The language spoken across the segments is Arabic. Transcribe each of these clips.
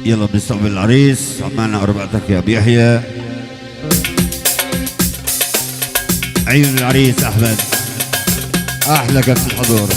يلا بنستقبل العريس. عمالنا أربعتك يا أبي يحيى. عيون العريس أحمد، أحلى كف الحضور.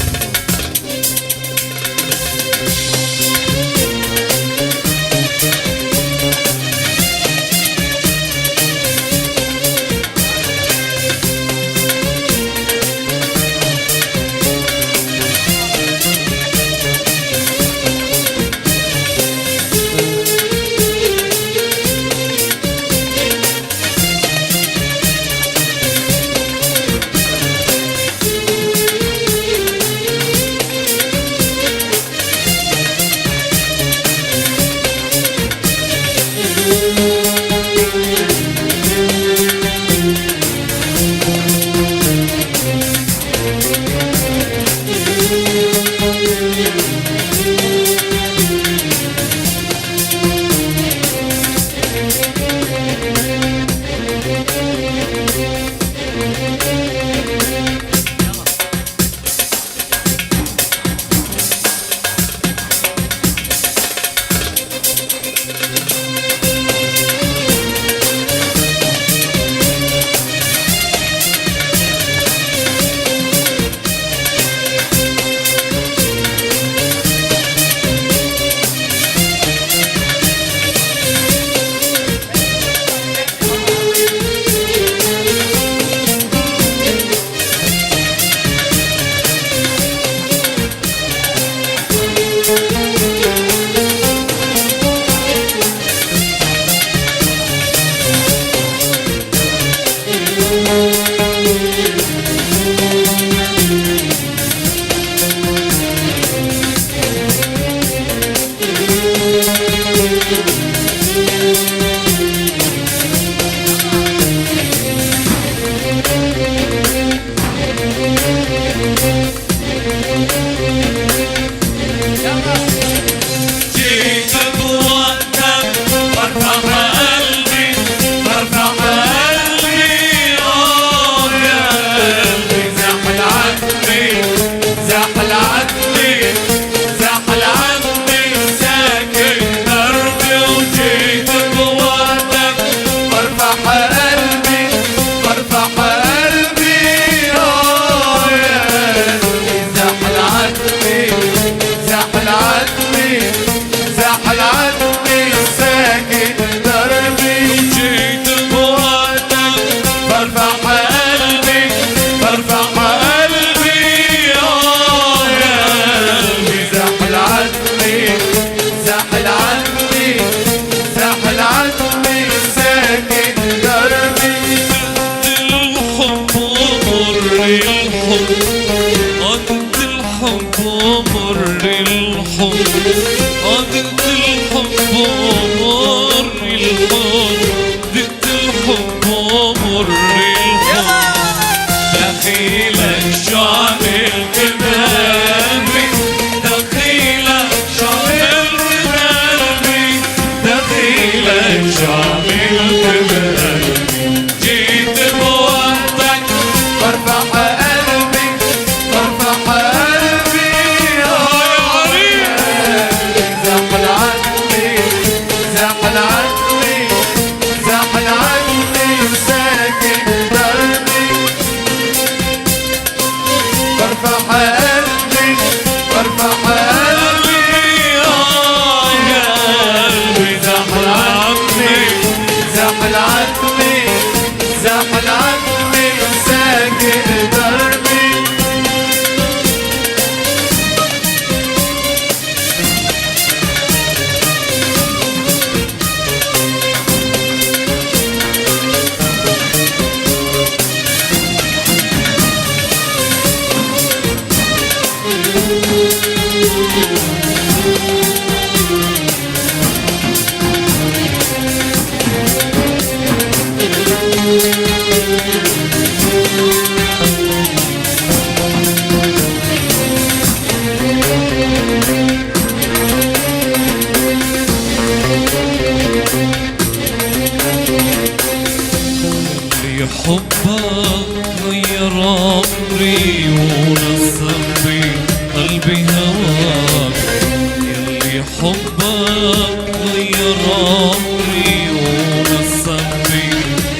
غير عمري ونسم في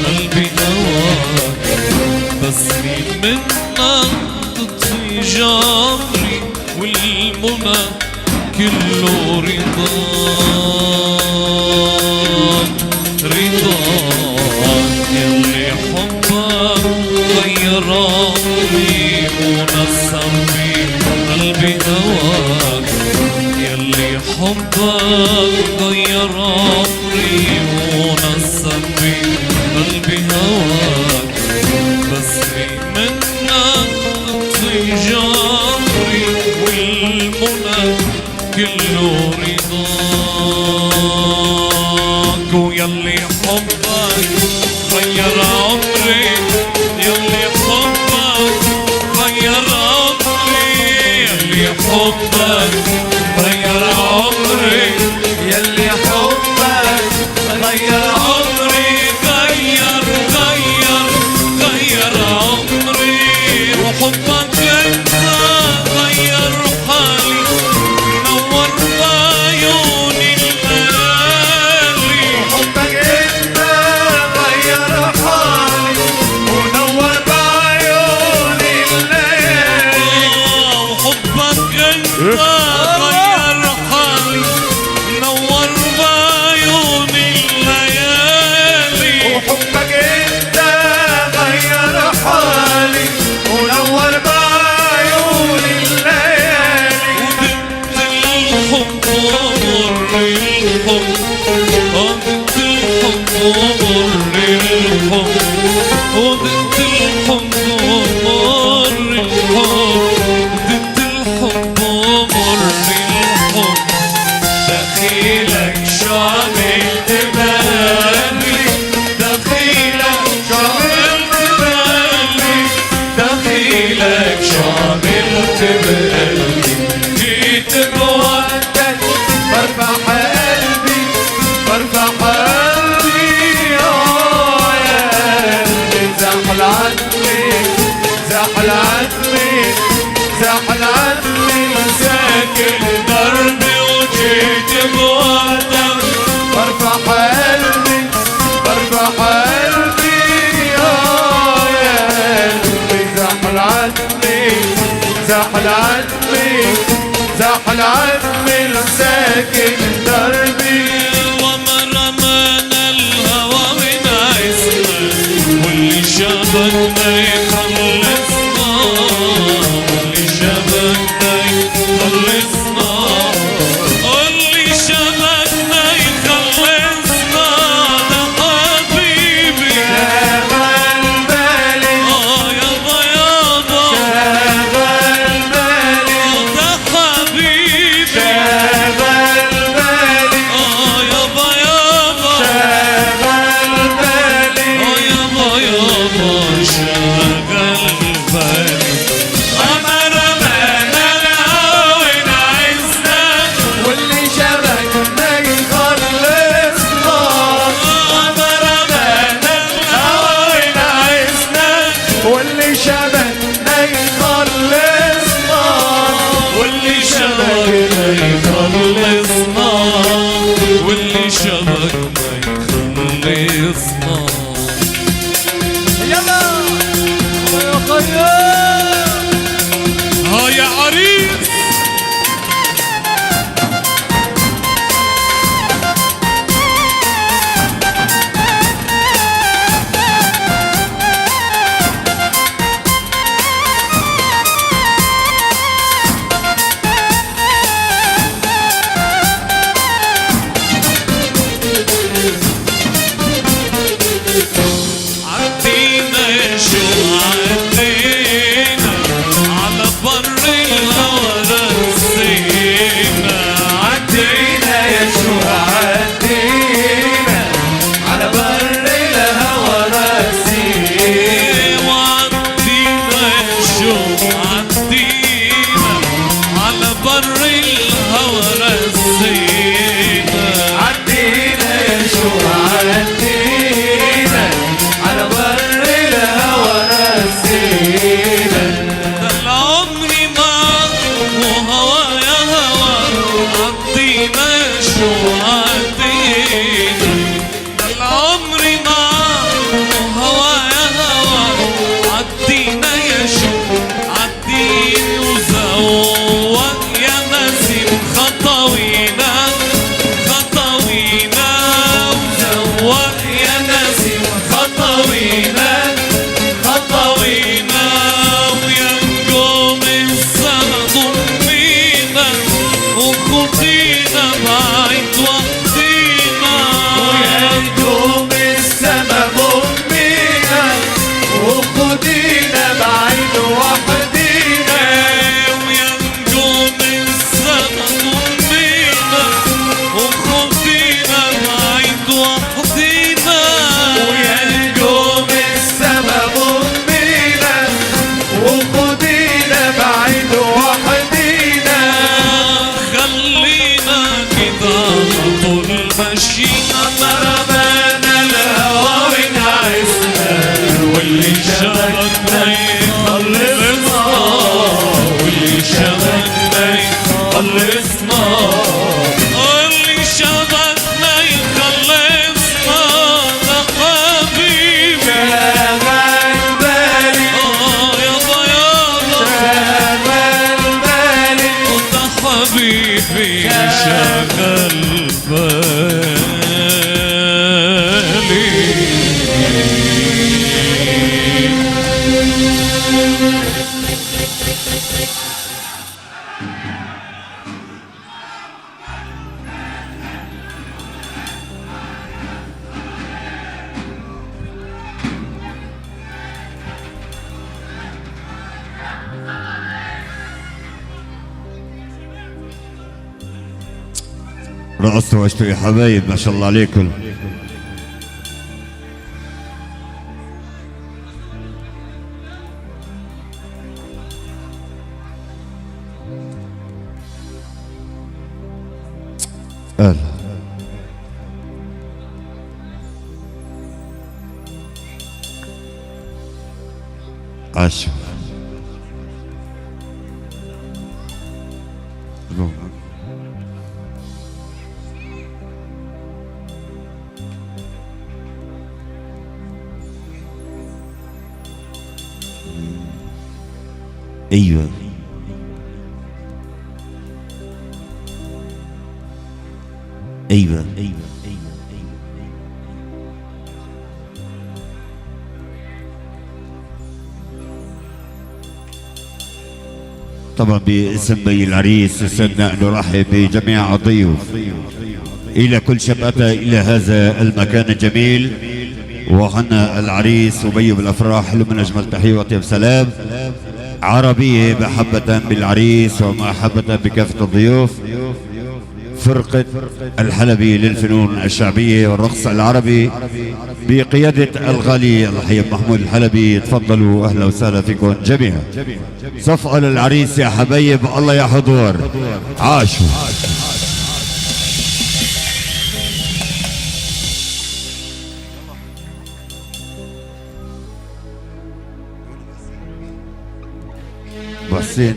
قلبي هواك، بس مين منك تطفي جمري والمنى كله رضاك رضاك، يلي حبك غير عمري ونسم في قلبي هواك، يلي حبك غير عمري ونسم في قلبي هواك، بس منك تطفي جمري والمنى كله رضاك، ويلي حبك غير عمري، يلي حبك غير عمري، يلي حبك غير عمري، يلي حبك غير عمري، غير عمري، وحبك انت غير حالي، نور بعيوني الليالي، حبك انت غير حالي ونور بعيوني الليالي، وحبك انت غير حالي، نور بعيوني الليالي، وحبك انت غير حالي ونور بعيوني الليالي، وضدت الحب ومر الحب، وضدت الحب ومر الحب، وضدت الحب ومر الحب، ضدت الحب ومر الحب، دخيلك شو عملت بقلبي، دخيلك شو عملت بقلبي، دخيلك شو عملت بقلبي، جيت بوقتك برفع قلبي برفع قلبي يا قلبي، زعل عني زعل عني زعل عني ساكن دربي وجيت بوقتك، برفع قلبي برفع قلبي يا قلبي، زعل عني زعل عني زعل عني ساكن دربي، وما رمانا الهوى من عزنا، واللي شبكنا يخلصنا، واللي شبكنا يخلصنا، واللي شبكنا يخلصنا، ده حبيبي شغل بالي يابا يابا، شغل بالي ده حبيبي شغل بالي يابا يابا، شغل بالي يابا يابا شغل بالي، أما رمانا الهوى نعزنا، واللي شبكنا يخلصنا، أما رمانا الهوى نعزنا واللي شبكنا يخلصنا، واللي شبكنا يخلصنا، واللي شبكنا يخلصنا. يلا يا خيال ها يا عريس شغل رقصتوا وعشتوا يا حبايب، ما شاء الله عليكم. أهلا. عاشوا. ايوه ايوه ايوه طبعا باسم بي العريس يسعدنا ان نرحب بجميع الضيوف الى كل شاب اتى الى هذا المكان الجميل، وهنا العريس وبي بالافراح له من اجمل تحيه وطيب سلام عربيه محبه بالعريس ومحبه بكافه الضيوف. فرقة الحلبي للفنون الشعبية والرقص العربي بقيادة الغالي الحبيب محمود الحلبي، تفضلوا أهلا وسهلا فيكم جميعا. صفقة للعريس يا حبايب، الله يا حضور، عاشوا. بسين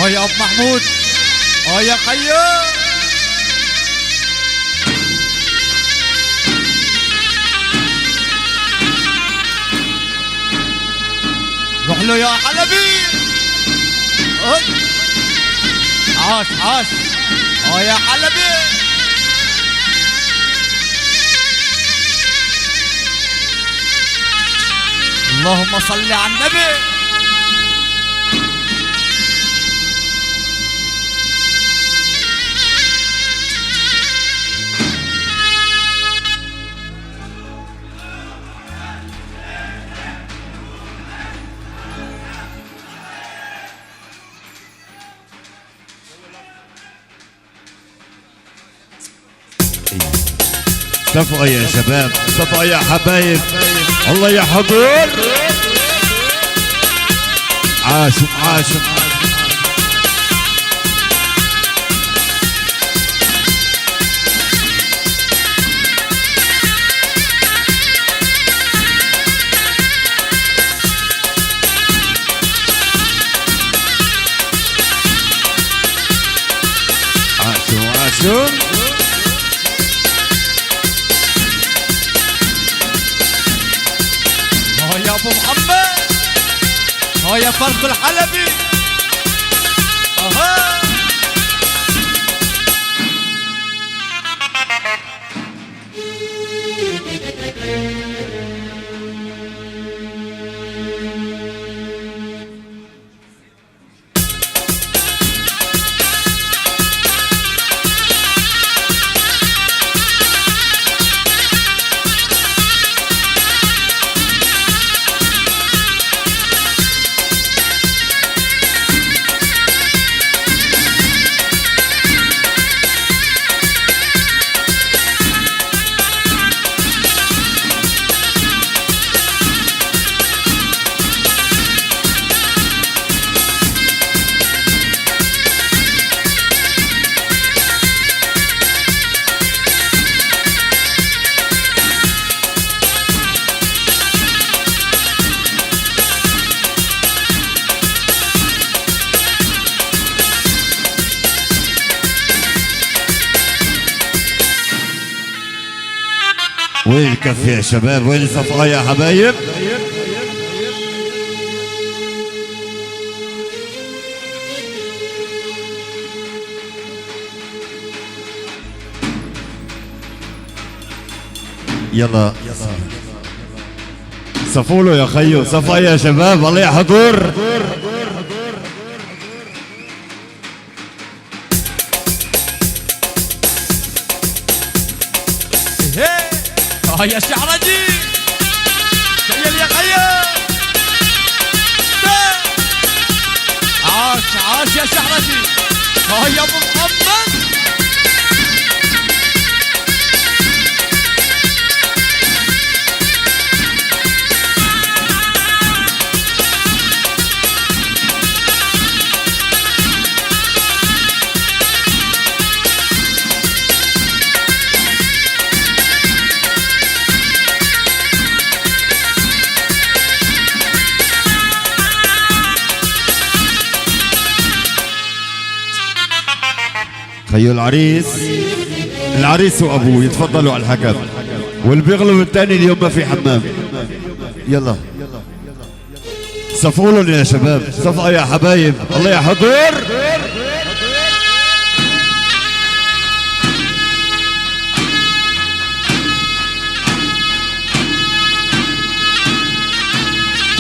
يا ابو محمود، يا خيو، روح له يا حلبي. عاش عاش، يا حلبي. اللهم صل على النبي. صفقة يا شباب، صفقة يا حبايب، الله يا حضور. عاشوا عاشوا عاشوا عاشوا. يا ابو محمد، يا فرق الحلبي. اها وين الكف يا شباب؟ وين الصفقة يا حبايب؟ يلا صفوا له يا خيو، صفقة يا شباب، الله يا حضور. يا شعرجي، تخيل يا خيال. عاش عاش يا شعرجي. يا ابو محمد. خيو العريس وابوه يتفضلوا على الحكم، واللي بيغلب الثاني اليوم ما في حمام. يلا صفوا لهم يا شباب، صفقة يا حبايب، الله يا حضور.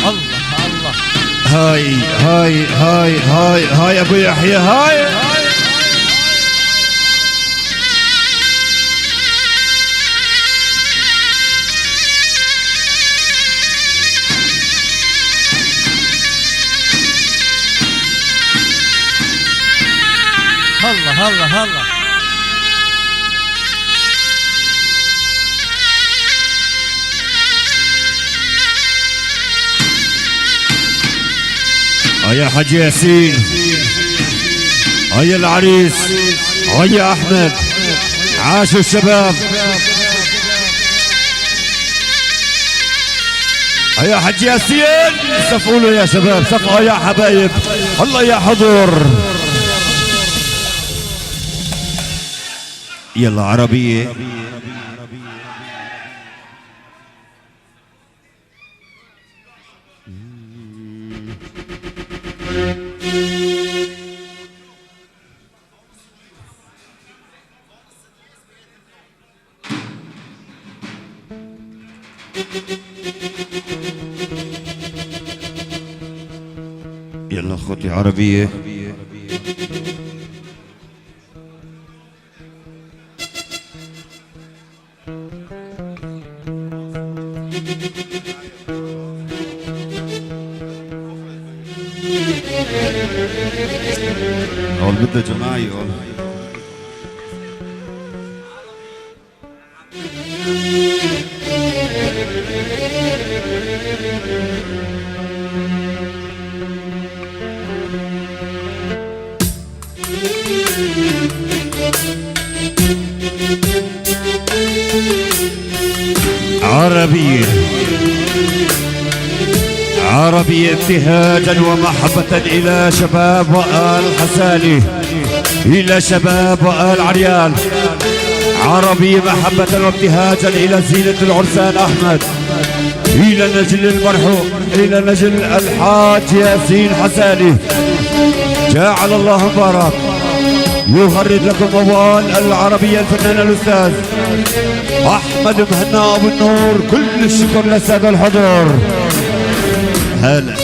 الله الله. هاي ابو يحيى، هاي الله الله الله. يا حاج ياسين، يا العريس، يا احمد، عاشوا الشباب. يا حاج ياسين، صفوا له يا شباب، صفقة يا حبايب، الله يا حضور. يلا عربية. يلا اخوتي عربية. هول بده جماعي هول. عربية عربية ابتهاجا ومحبة إلى شباب وآل حسالي، إلى شباب وآل عريال. عربية محبة وابتهاجا إلى زينة العرسان أحمد، إلى نجل المرحوم، إلى نجل الحاج ياسين حسالي. جعل الله مبارك. يغرد لكم موال العربية الفنان الأستاذ أحمد مهنا أبو النور. كل الشكر للسادة الحضور. هلا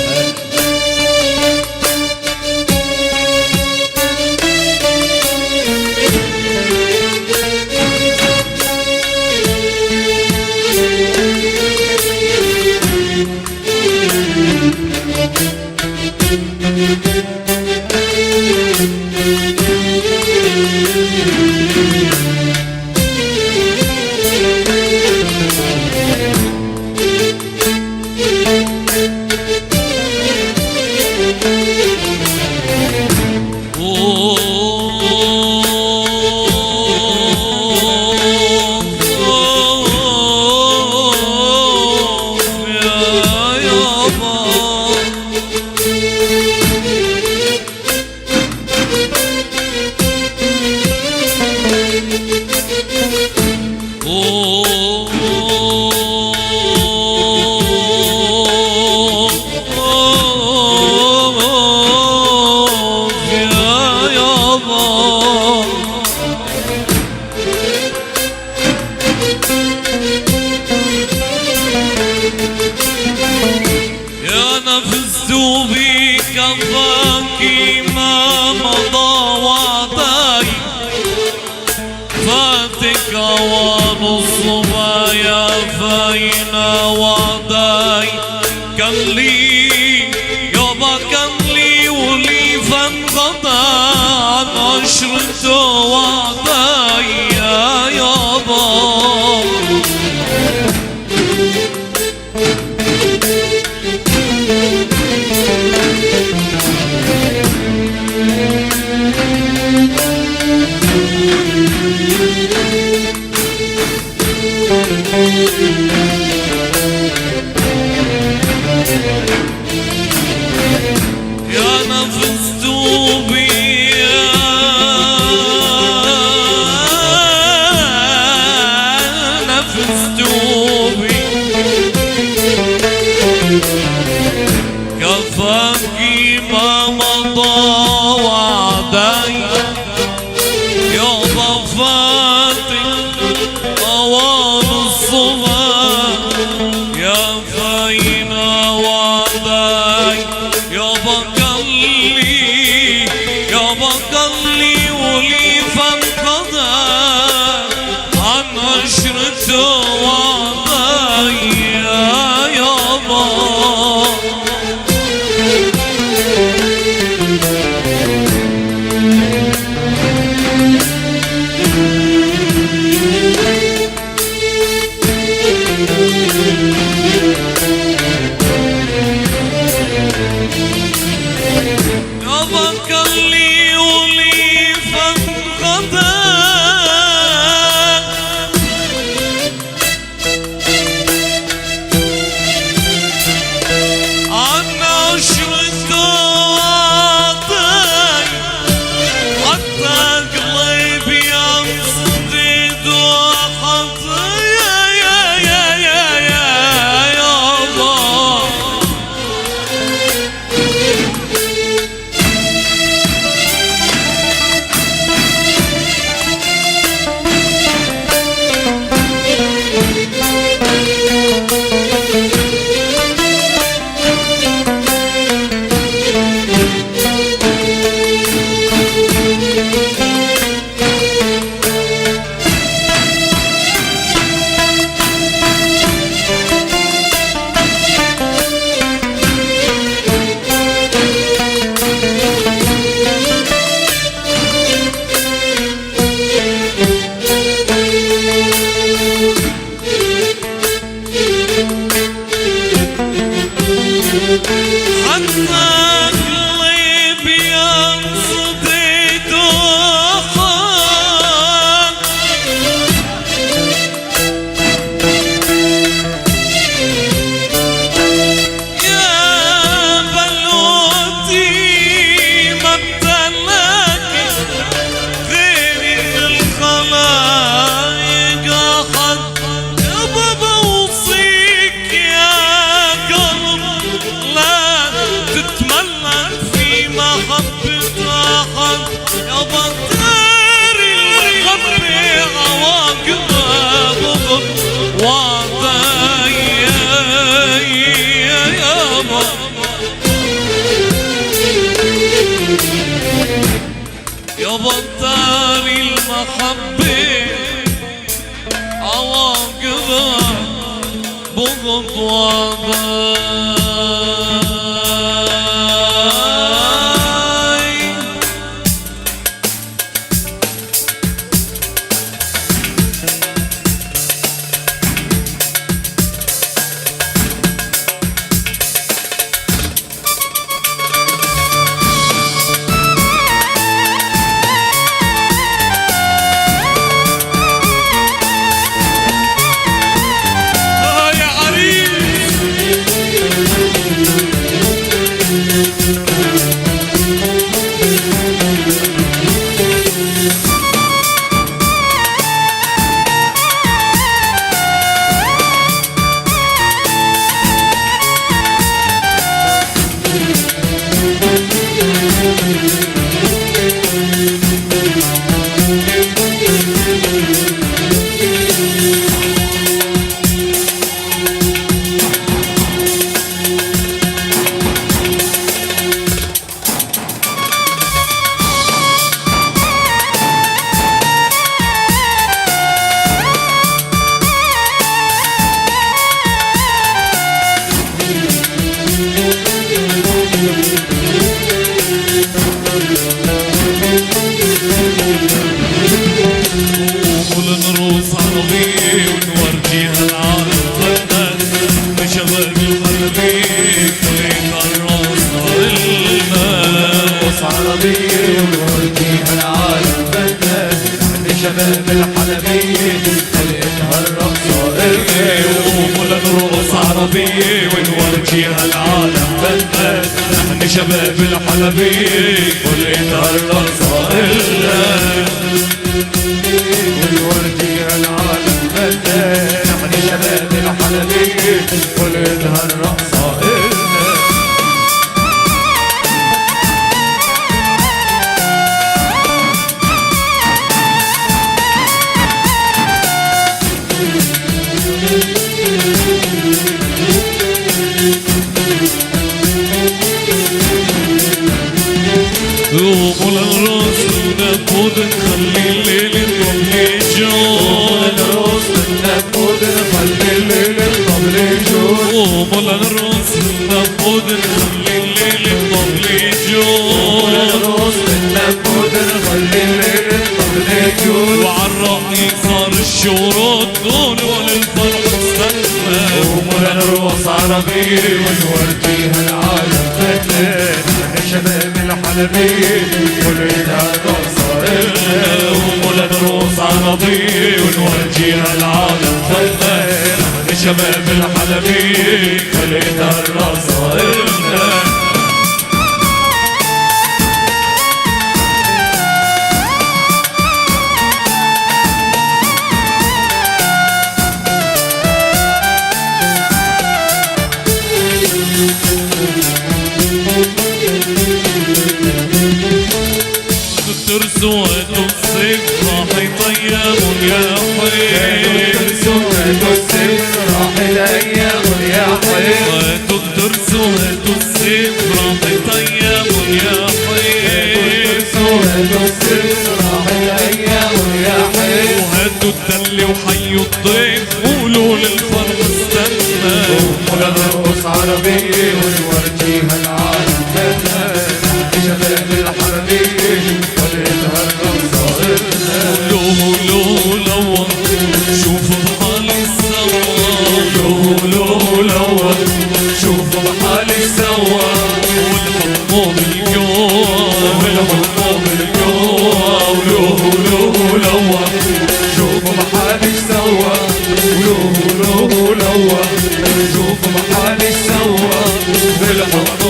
يا ضفات الأوان الصغار خطوة باي يا عريس ونروس عربية ونورجيها العالم فنان بشباب الخليج خلينا الراس إلنا نروس عربية ونورجيها العالم فنان لشباب الحلبية خليتها الرقصة ولا نروس عربية ونورجيها العالم فنان نحن شباب الحلبية خلينا الرقصة إلنا ونورجيها العالم فنان نحن شباب الحلبية خليتها الرقصة إلنا ولا الراس ونبود نخلي الليل الطبل يجون الروس ننبود نخلي الليل الطبل يجون ولا الراس ونبود نخلي الليل الطبل يجون الروس ننبود نخلي الليل الطبل يجون وعالرأي صار الشروط دون وللفرح استنى ولا نروس عربية ونورجيها العالم فنان نحن شباب الحلبية خليتها الرقصة إلنا ولا نروس عربية ونورجيها العالم فنان نحن شباب الحلبية خلينا الرقصة إلنا ترسوا الصيف راح يطيبوا يا حي سويت السيف راح الأيام يا حي ترسوا الصيف راح يطيبوا يا حي سويت السيف راح الأيام يا حي وهدوا الدل وحيوا الضيف قولوا للفرح استنى ولا نرقص عربية ونورجيها العالم فنان شباب الحربية خليتها الرقصة إلنا قولوا لو شوفوا بحالي سوا قولوا شوفوا بحالي سوا والحب بالجوع قولوا شوفوا محالي سوا شوفوا محالي سوا بالحب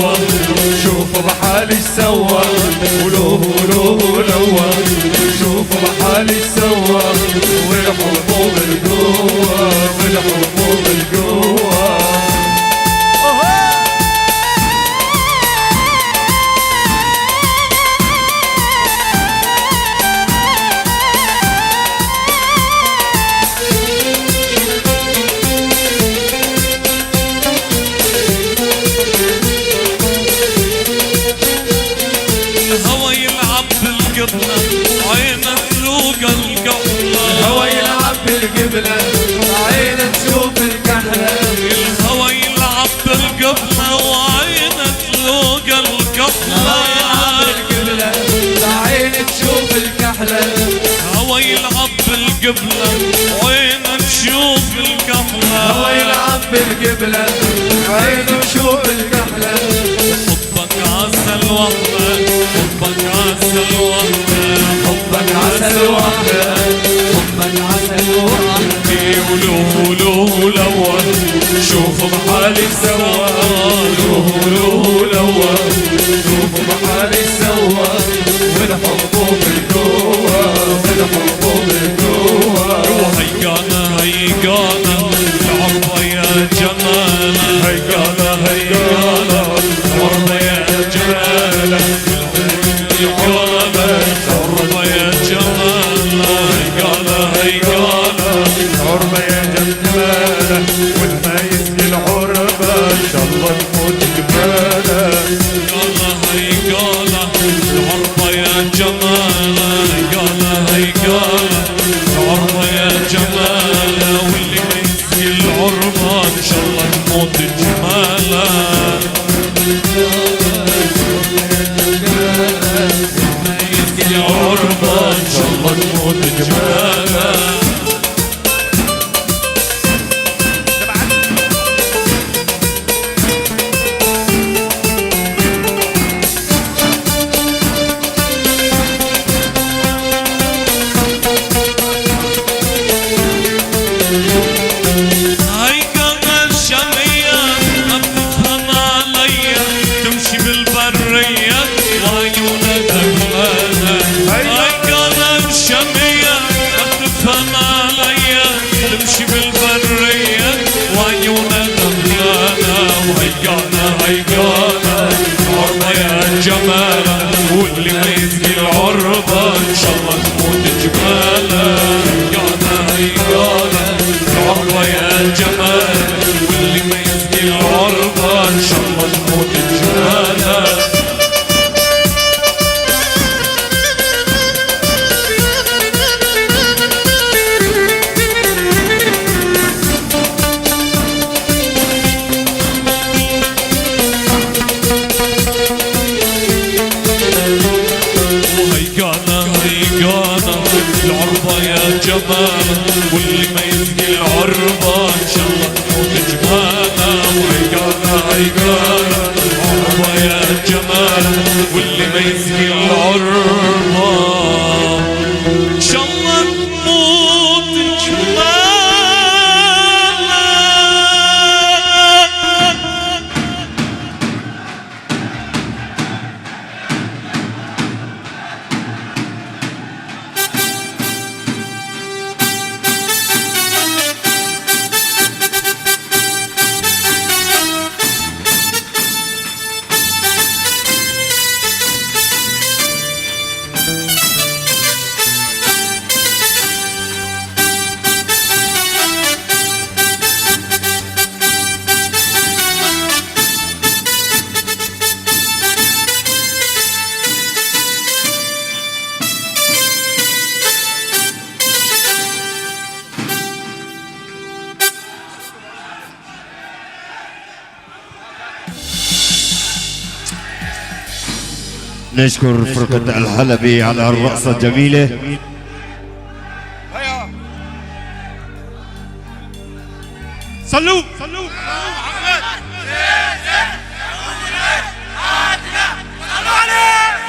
لوه شوفوا بحالي سوا ولوه لوه لوه شوفوا بحالي سوا والحب بالجوا والحب بالجوا عينك تلوق القحلة الهوى يلعب بالقبلة عينك تشوف الكحلة الهوى يلعب بالقبلة وعينك تلوق القحلة بالقبلة عينك تشوف الكحلة الهوى يلعب بالقبلة وعينك تشوف الكحلة الهوى يلعب بالقبلة عينك تشوف الكحلة حبك عسل وحدة حبك عسل وحدة حبك عسل وحدة حبك عسل وحدة ولوه لوه لوه شوفوا بحالي سوا لوه لوه لوه شوفوا بحالي سوا والحب بالجوا والحب بالجوا هيقانا هيقانا العرضة يا جمال هيقانا هيقانا العرضة يا جمال العرضة يا جمال هيقانا هيقانا العربة يا جمالة والما يسقي العربة ان شاء الله تموت جمالة هيقانا هيقانا العرضة يا جمال هيقانا هيقانا العرضة يا جمال واللي ما يسقي العربة ان شاء الله تموت جمالة العربة ان شاء الله تموت جمالة هيقانا الشامية ما بتفهم عليا تمشي بالبرية وعيونها دبلانة هيقانا الشامية ما بتفهم عليا تمشي بالبرية وعيونها دبلانة وهيقانا هيقانا العربة يا جمالة واللي ما يسقي العربة ان شاء الله تموت جمالة هيقانا هيقانا العربة يا جمال واللي ما يسقي العربة ان شاء الله تموت جمالة هيقانا هيقانا العربة يا جمال واللي ما يسقي العربة ان شاء الله تموت جمالة وهيقانا هيقانا العربة يا جمال واللي ما يسقي العربة ان شاء الله تموت جمالة نشكر فرقة الحلبي على الرقصة الجميلة. صلوا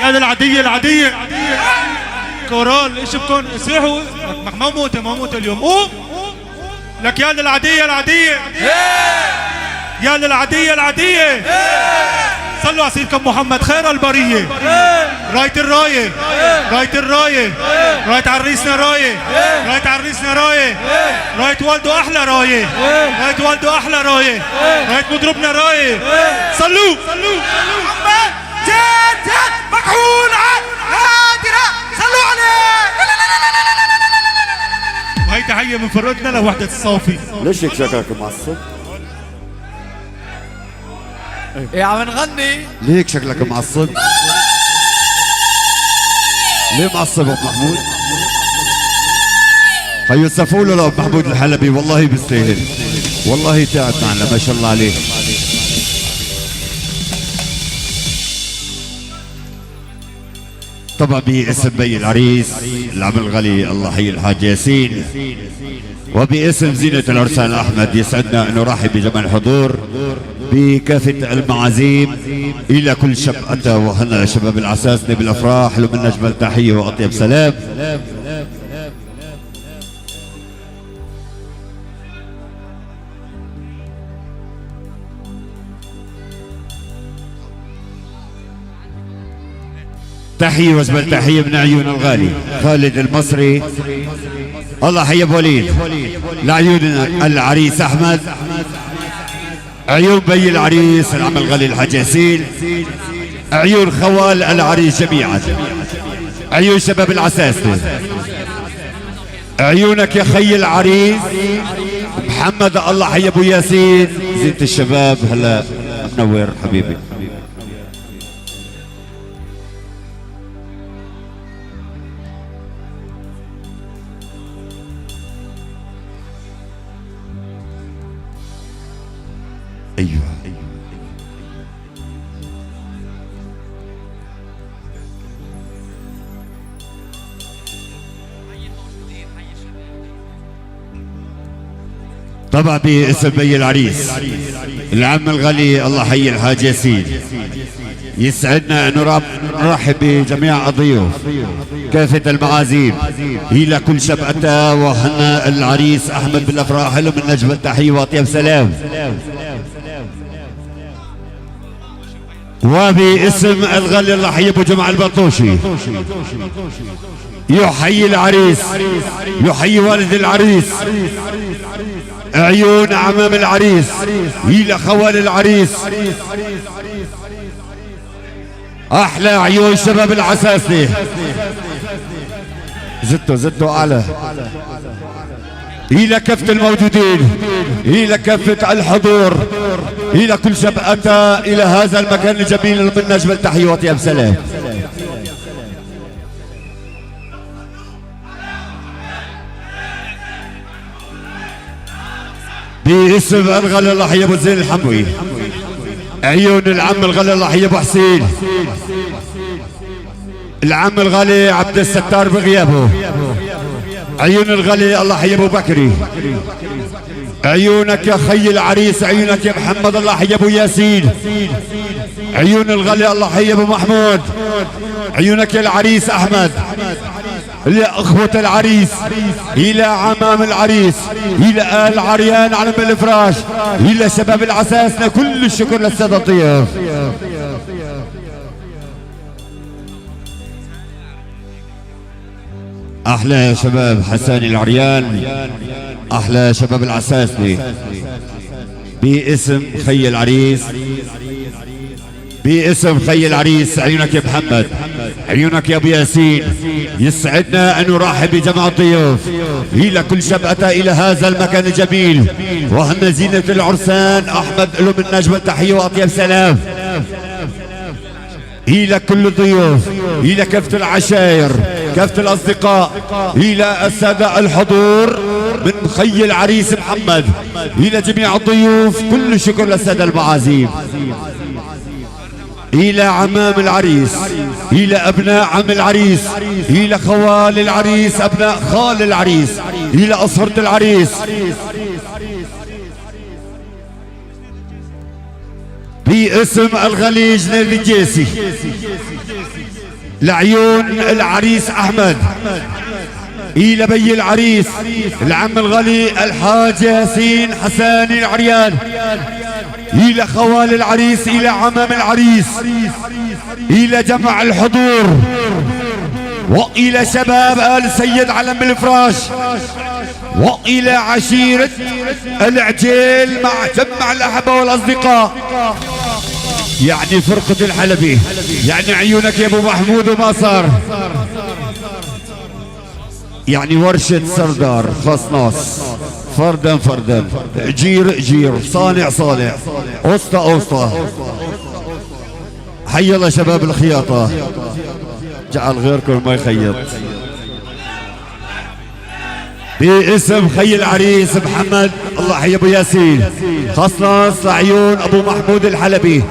يا العادية كورال ايش بكون صيحوا ما موت اليوم قوم لك يا العادية يا العادية صلوا على سيدكم محمد خير البريه. رايه الرايه، رايه الرايه، رايه عريسنا رايه، رايه عريسنا رايه، رايه والده احلى رايه، رايه والده احلى رايه، رايه مضربنا رايه. صلوا محمد جد مكحول هادرة، صلوا عليه. وهي تحيه من فرقتنا لوحده الصافي. ليش هيك شكلك معصب؟ يا عم نغني. ليك شكلك معصب؟ ليه معصب ابو محمود؟ خيو سفوا له لابو محمود الحلبي، والله بيستاهل، والله تعب معنا ما شاء الله عليه. طبعا باسم بي العريس العم الغالي الله حي الحاج ياسين، وباسم زينة العرسان أحمد، يسعدنا أن نرحب بجميع الحضور بكافة المعازيم. إلى كل شاب أتى وهنا شباب العساسنة بالأفراح له من أجمل تحية وأطيب سلام. تحية وأجمل تحية من عيون الغالي خالد المصري، الله حي ابو وليد، لعيون العريس احمد، عيون بي العريس العم الغالي الحاج ياسين، عيون خوال العريس جميعا، عيون شباب العساسنة، عيونك يا خي العريس محمد، الله حي ابو ياسين، زينة الشباب هلا منور حبيبي. ايوه طبعا باسم بي العريس العم الغالي الله حي الحاج ياسين، يسعدنا ان نرحب بجميع الضيوف كافة المعازيم. الى كل شب اتى وهنا العريس احمد بالافراح له من اجمل تحية واطيب سلام. وباسم الغالي الله حي ابو جمعة البطوشي يحيي العريس، يحيي والد العريس، عيون عمام العريس، الى خوال العريس، احلى عيون شباب العساسنة. زدتوا اعلى، الى كافة الموجودين، الى كافة الحضور، الى كل شاب اتى الى هذا المكان الجميل من اجمل تحية واطيب سلام. باسم الغالي الله حي ابو زين الحموي، عيون العم الغالي الله حي ابو حسين، العم الغالي عبد الستار بغيابه، عيون الغالي الله حي ابو بكري، عيونك يا خي العريس، عيونك يا محمد الله حي ابو ياسين، عيون الغالي الله حي ابو محمود، عيونك يا العريس احمد، إلى أخوة العريس، إلى عمام العريس، إلى آل عريان على الفراش، إلى شباب العساسنة، كل الشكر للسادة الضيوف. أحلى شباب حساني العريان، أحلى شباب العساسنة، باسم خي العريس، باسم خي العريس، عيونك يا محمد، عيونك يا ابو ياسين، يسعدنا ان نرحب بجميع الضيوف. الى كل شاب اتى الى هذا المكان الجميل وهم زينة العرسان احمد له من نجم التحية واطيب سلام. الى كل الضيوف، الى كافة العشائر، كافة الاصدقاء، الى السادة الحضور من خي العريس محمد، الى جميع الضيوف، كل شكر للسادة المعازيم. إلى عمام العريس، إلى أبناء عم العريس، إلى خوال العريس، أبناء خال العريس، إلى أصهرة العريس، باسم الغالي جنيد الجيسي، لعيون العريس أحمد، إلى بي العريس العم الغالي الحاج ياسين حساني العريان، إلى خوال العريس، إلى عمام العريس، إلى جمع الحضور، وإلى شباب آل سيد علم الفراش، وإلى عشيرة العجيل مع جمع الأحبة والأصدقاء. يعني فرقة الحلبي، يعني عيونك يا أبو محمود وما صار، يعني ورشة سردار خصناص، فردا فردا، جير جير، صانع صانع، أسطى أسطى. حي الله شباب الخياطة، جعل غيركم ما يخيط. باسم خي العريس محمد، الله حي ابو ياسين، خصنص لعيون ابو محمود الحلبي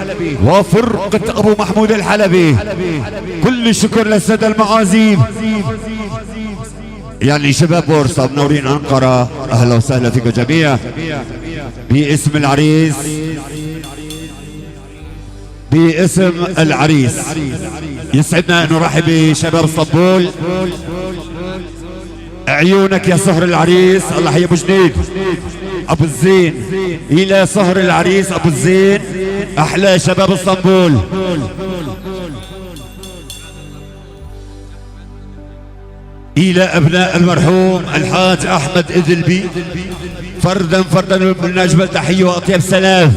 وفرقة ابو محمود الحلبي. كل الشكر للسادة المعازيم، يعني شباب بورصة منورين أنقرة، أهلا وسهلا فيكم جميعا. باسم العريس، باسم العريس يسعدنا أن نرحب بشباب اسطنبول. عيونك يا صهر العريس، الله حي ابو جنيد ابو الزين، الى صهر العريس ابو الزين، احلى شباب اسطنبول. الى ابناء المرحوم الحاج احمد اذلبي، فردا فردا من اجمل تحيه واطيب سلام.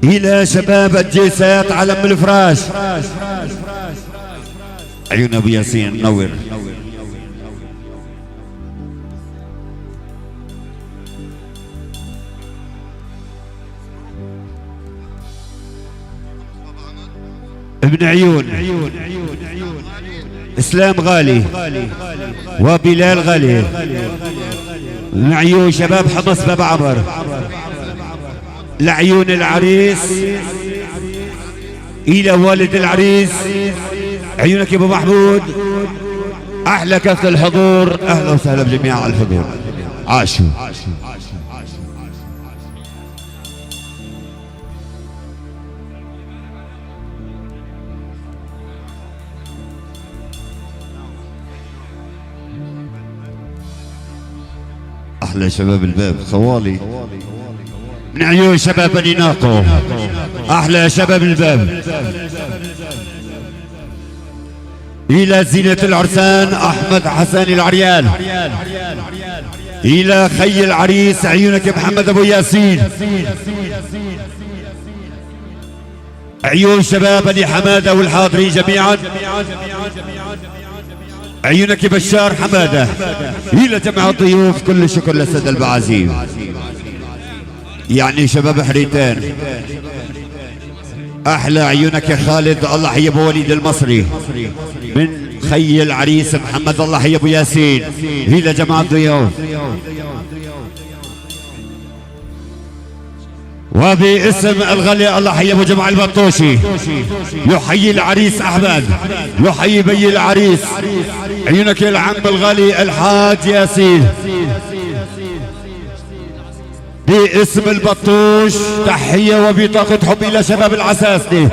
الى شباب الجيسات علم الفراش، عيون ابو ياسين منور. ابن عيون اسلام غالي وبلال غالي، من عيون شباب حمص باب عمر. لعيون العريس، الى والد العريس، عيونك يا ابو محمود، احلى كافة الحضور، اهلا وسهلا بجميع الحضور. عاشوا. احلى شباب الباب خوالي، من عيون شباب بني ناقو، احلى شباب الباب. الى زينة العرسان احمد حسن العريان، الى خي العريس عيونك يا محمد ابو ياسين، عيون شباب بني حماده والحاضرين جميعا، عيونك يا بشار حماده. الى جميع الضيوف كل الشكر للساده المعازيم، يعني شباب حريتان. احلى عيونك يا خالد، الله حي ابو وليد المصري، من خي العريس محمد، الله حي ابو ياسين. الى جماعة الضيوف، وباسم الغالي الله حي ابو جمع البطوشي، يحيي العريس احمد، يحيي بي العريس، عيونك يا العم الغالي الحاج ياسين. باسم البطوش تحية وبطاقة حب إلى شباب العساسني.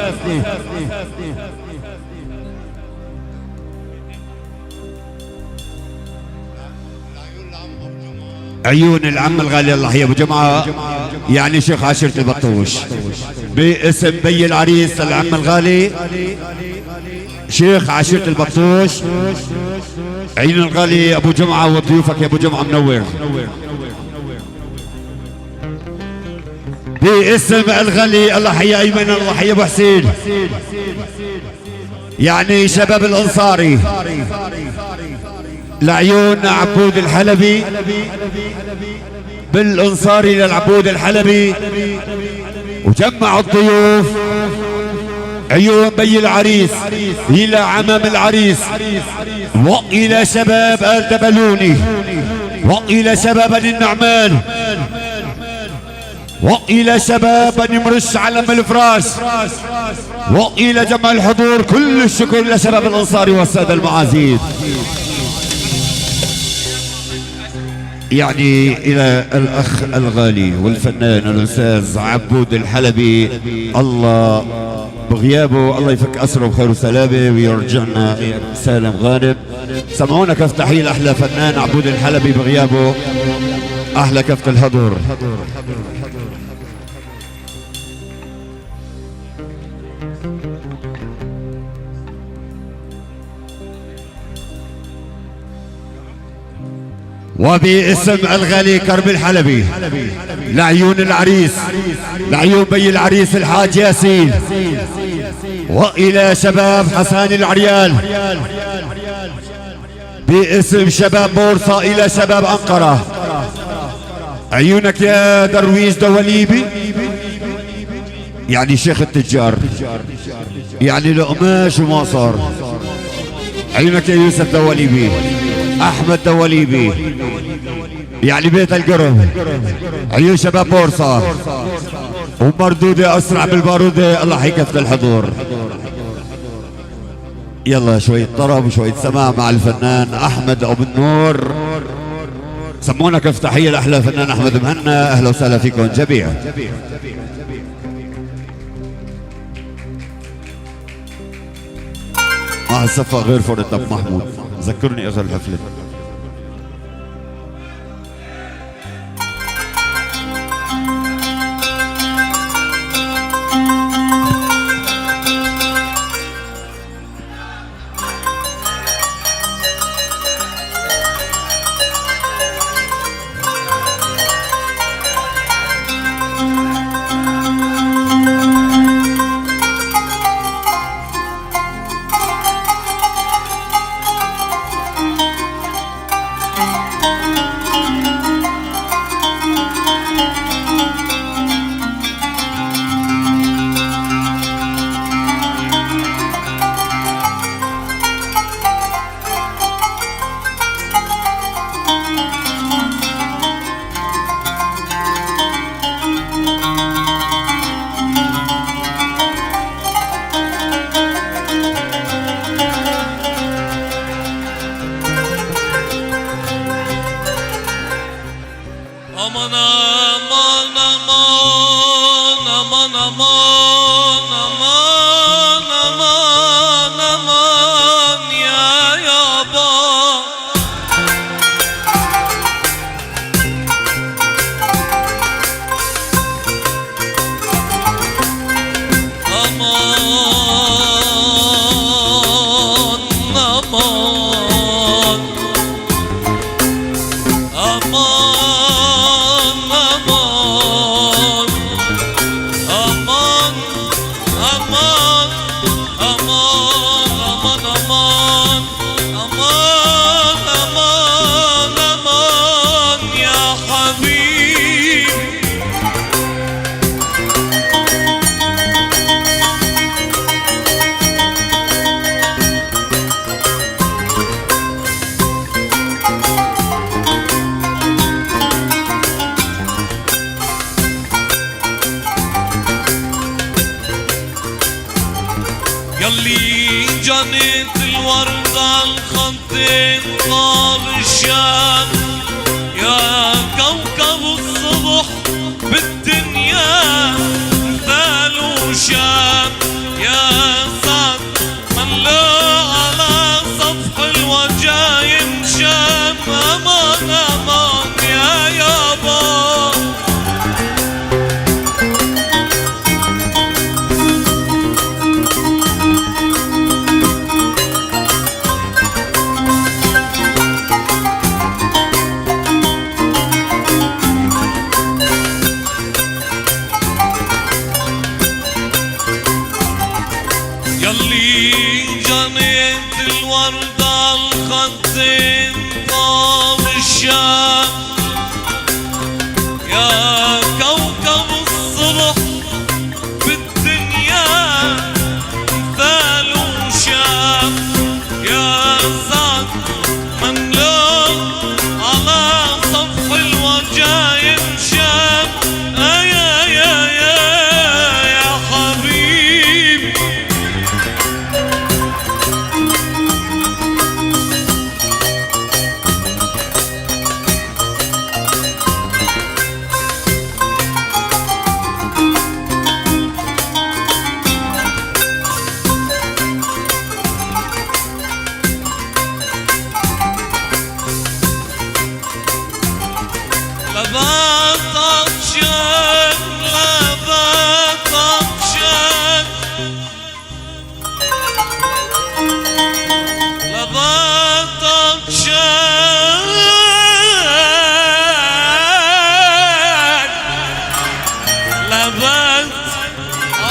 عيون العم الغالي الله يا ابو جمعة، يعني شيخ عشيرة البطوش. باسم بي العريس العم الغالي شيخ عشيرة البطوش، عيون الغالي ابو جمعة وضيوفك يا ابو جمعة منور. باسم الغالي الله حي ايمن، الله حي ابو حسين، يعني شباب الانصاري. لعيون عبود الحلبي، بالانصاري للعبود الحلبي، وجمع الضيوف. عيون بي العريس الى عمام العريس، والى شباب ال دبلوني، والى شباب بني النعمان، والى شباب بني مرش علم الفراش، والى جمع الحضور. كل الشكر لشباب الانصاري والساده المعازيم، يعني الى الاخ الغالي والفنان الاستاذ عبود الحلبي، الله بغيابه الله يفك اسره بخير وسلامه ويرجعنا سالم غانم. سمعونا كيف تحيه لاحلى فنان عبود الحلبي بغيابه. احلى كفة الهضر. وباسم الغالي كرم الحلبي لعيون العريس، لعيون بي العريس الحاج ياسين، والى شباب حسان العريال، باسم شباب بورصة الى شباب انقرة، عيونك يا درويش دواليبي، يعني شيخ التجار، يعني القماش وما صار. عيونك يا يوسف دواليبي، احمد دواليبي، يعني بيت القرب. عيون شباب بورصة ومردودة اسرع بالبارودة. الله يكفي الحضور. يلا شوية طرب وشوية سماع مع الفنان احمد ابو النور. سمونا كف تحية لاحلى فنان احمد مهنا. اهلا وسهلا فيكم جميعا. مع الصفة غير فوق الطب محمود. ذكرني اخر الحفلة. يلي جنت الورد على الخدين طال الشام، يا كوكب الصبح بالدنيا مثال وشام، يا سعد من لا على صفح الوجايم شام. امان امان يا يابا الورد على الخدين طاب الشام، يا كوكب الصبح بالدنيا مثال وشام، يا سعد من له على صفح الوجايم شام. يا حبيبي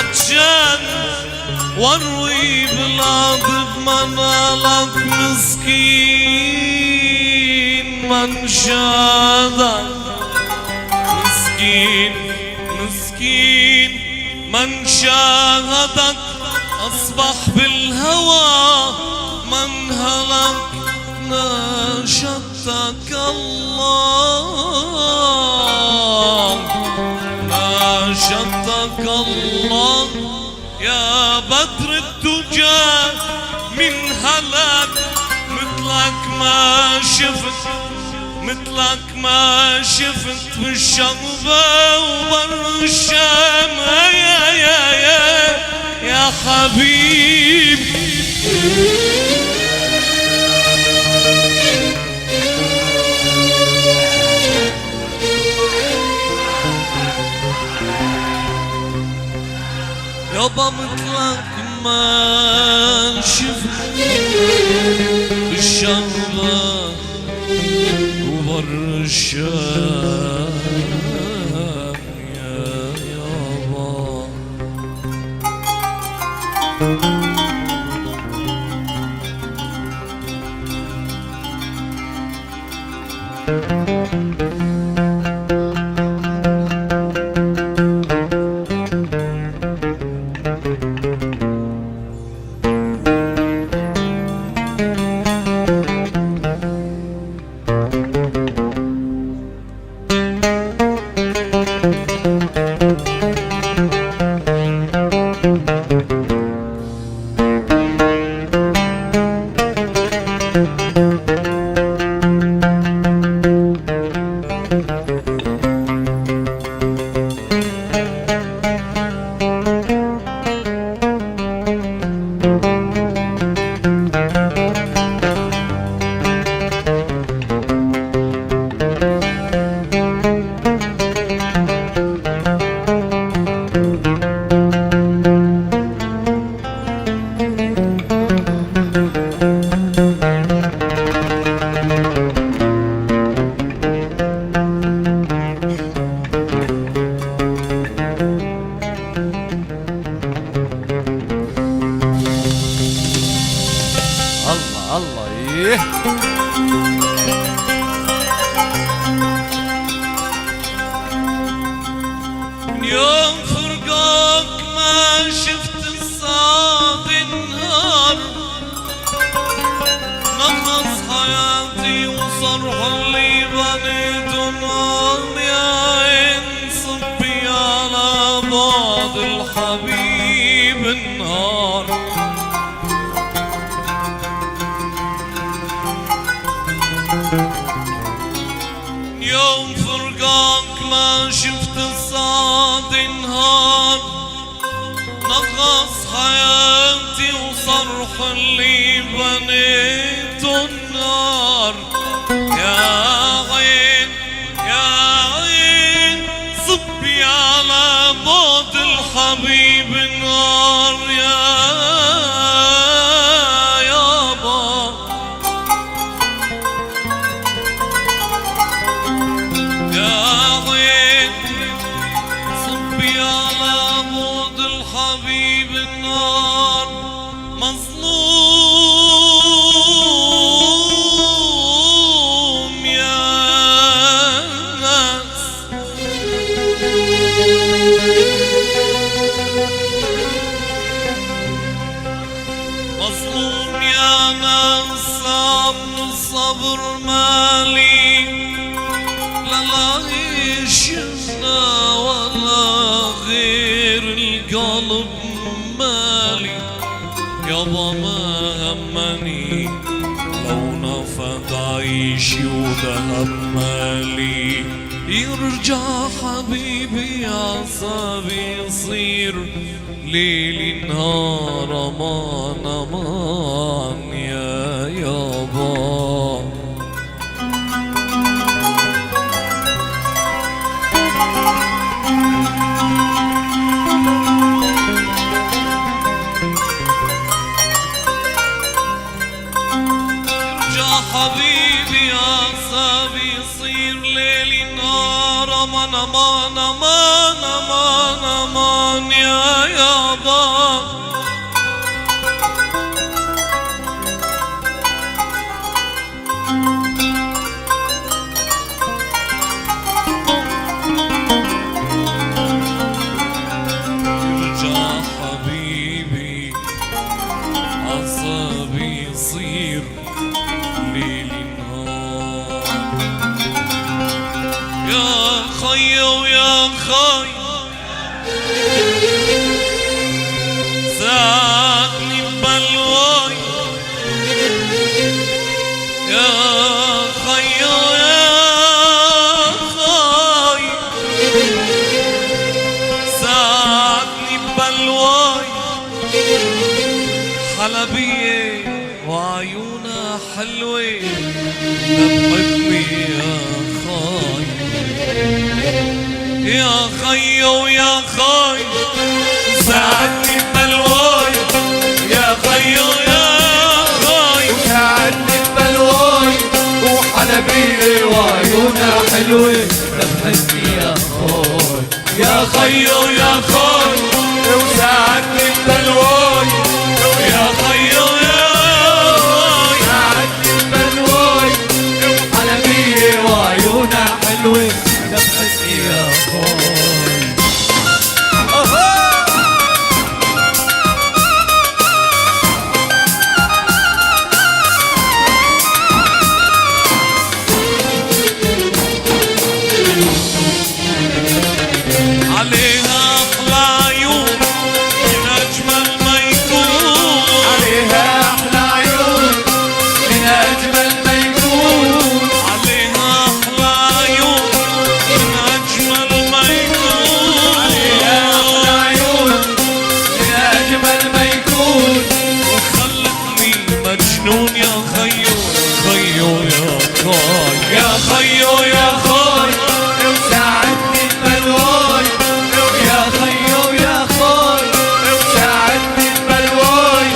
متشان واروي بلاد بمنالك مسكين من شادك مسكين مسكين من شاهدك أصبح بالهوى من هلك ناشدتك الله ناشدتك الله يا بدر الدجى من هلك مثلك ما شفت مثلك ما شفت بالشغبة وبر الشام يا حبيب يابا مثلك ما شفت بالشغبة وبر الشام يا يابا يوم فرقك ما شفت الصاد النهار نقص حياتي وصرح اللي بنيته نار يا عين صبي على بعض الحبيب النهار يوم فرقك ما شفت الصاد انهار نقص حياتي وصرح اللي بنيته النار يا عين يا عين صبي على بعد الحبيب النار يا يابا يا عين صبي على بعد الحبيب النار مظلوم يا ناس مظلوم يا ناس عبد الصبر مالي لا عيشنا ولا غير القلب مالي يابا ما همني لو نفد عيشي وذهب مالي يرجع حبيبي عصابي يصير ليل نهار امان امان يا يابا حبيبي عصابي يصير ليل نهار امان امان امان امان امان يا حلبية وعيونها حلوة بحبني يا خيو يا خي ساعدني ببلواي يا خيو يا خي ساعدني ببلواي وحلبية وعيونها حلوة بحبني يا خي يا خيو يا خي وساعدني ببلواي يا خيو يا خي ساعدني ببلواي وحلبية وعيونها حلوة بحبني يا خي عليها أحلى عيون من أجمل ما يكون عليها أحلى عيون من أجمل ما يكون عليها أحلى عيون من أجمل ما يكون عليها أحلى عيون من أجمل ما يكون وخلتني مجنون يا خيو خيو يا خي يا خيو يا خي وساعدني ببلواي يا خيو يا خي وساعدني ببلواي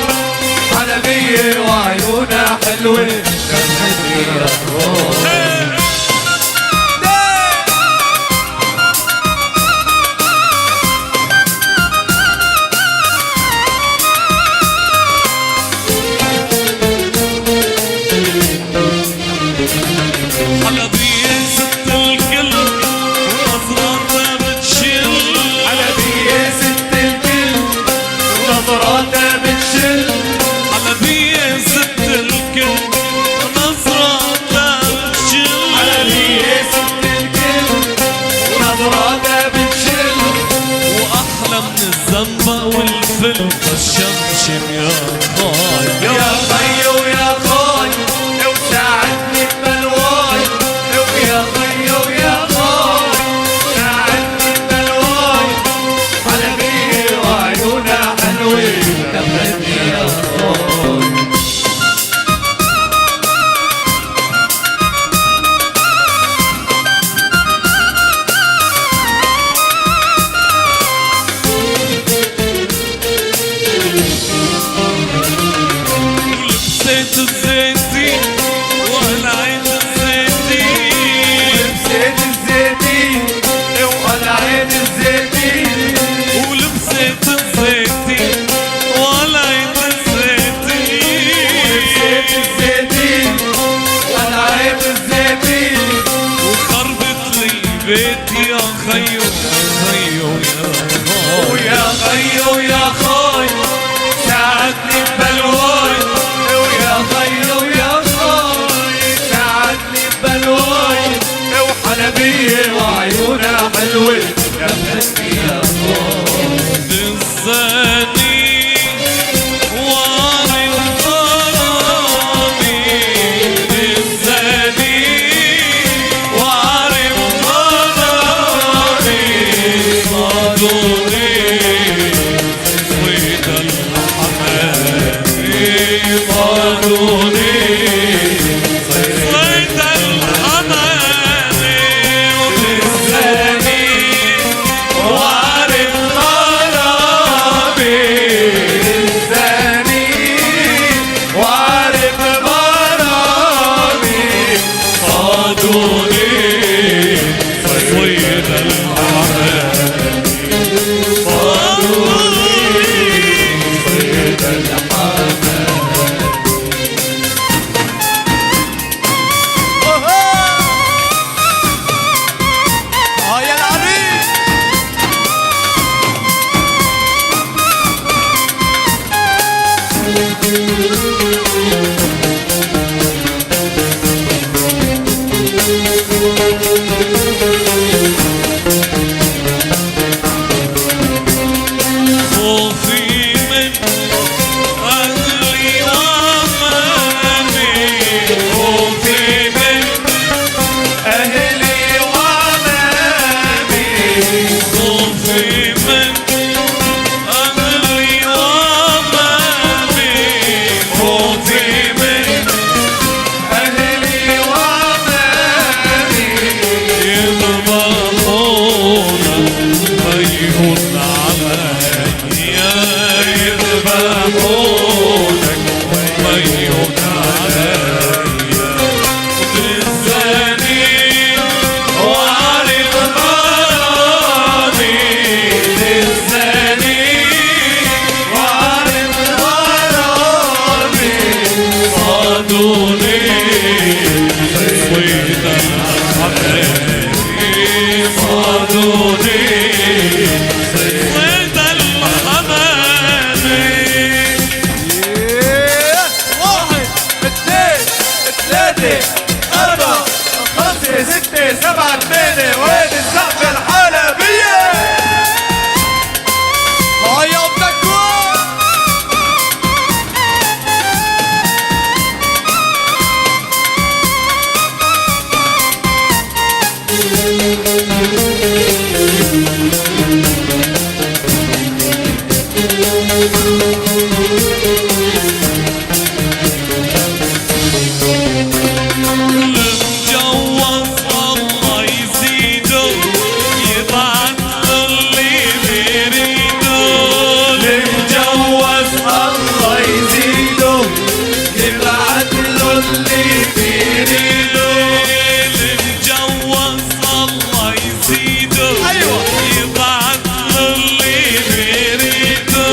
حلبية وعيونها حلوة بحبني يا خي حلبية ست الكل ونظراتها بتشل حلبية ست الكل ونظراتها بتشل حلبية ست الكل ونظراتها بتشل حلبية ست الكل ونظراتها بتشل وأحلى من الزنبق والفل الشمشم يا خاي يا خيو يا خي وساعدني ببلواي يا خيو يا خي ساعدني ببلواي حلبية وعيونها حلوة بحبني يا خي ولبسيت الزيتين وقلعت الزيتين لبسيت الزيتين وقلعت الزيتين ولبسيت الزيتين وقلعت الزيتين لبسيت الزيتين وقلعت الزيتين وخربت لي بيتي يا خيو يا خيو يا خي ويا خيو يا خي ساعدني ببلواي ويا خيو يا خي ساعدني ببلواي وحلبية وعيونها حلوة بحبني يا خي للزاني وعن الظلامي للزاني وعن الظلامي صادوني يذبحونك ويبيعون عليا بالزاني وعلى الغرامي بالزاني وعلى الغرامي صادوني ويدا حبيبي صادوني ويدا الحمامي واحد اثنين ثلاثة أربعة خمسة ستة سبعة ثمانية وين الزقف الحلبية هيا بتكون المجوز الله يزيده يبعث اللي بيريده المجوز الله يزيده يبعت له اللي بيريده المجوز الله يزيده أيوة. يبعث اللي بيريده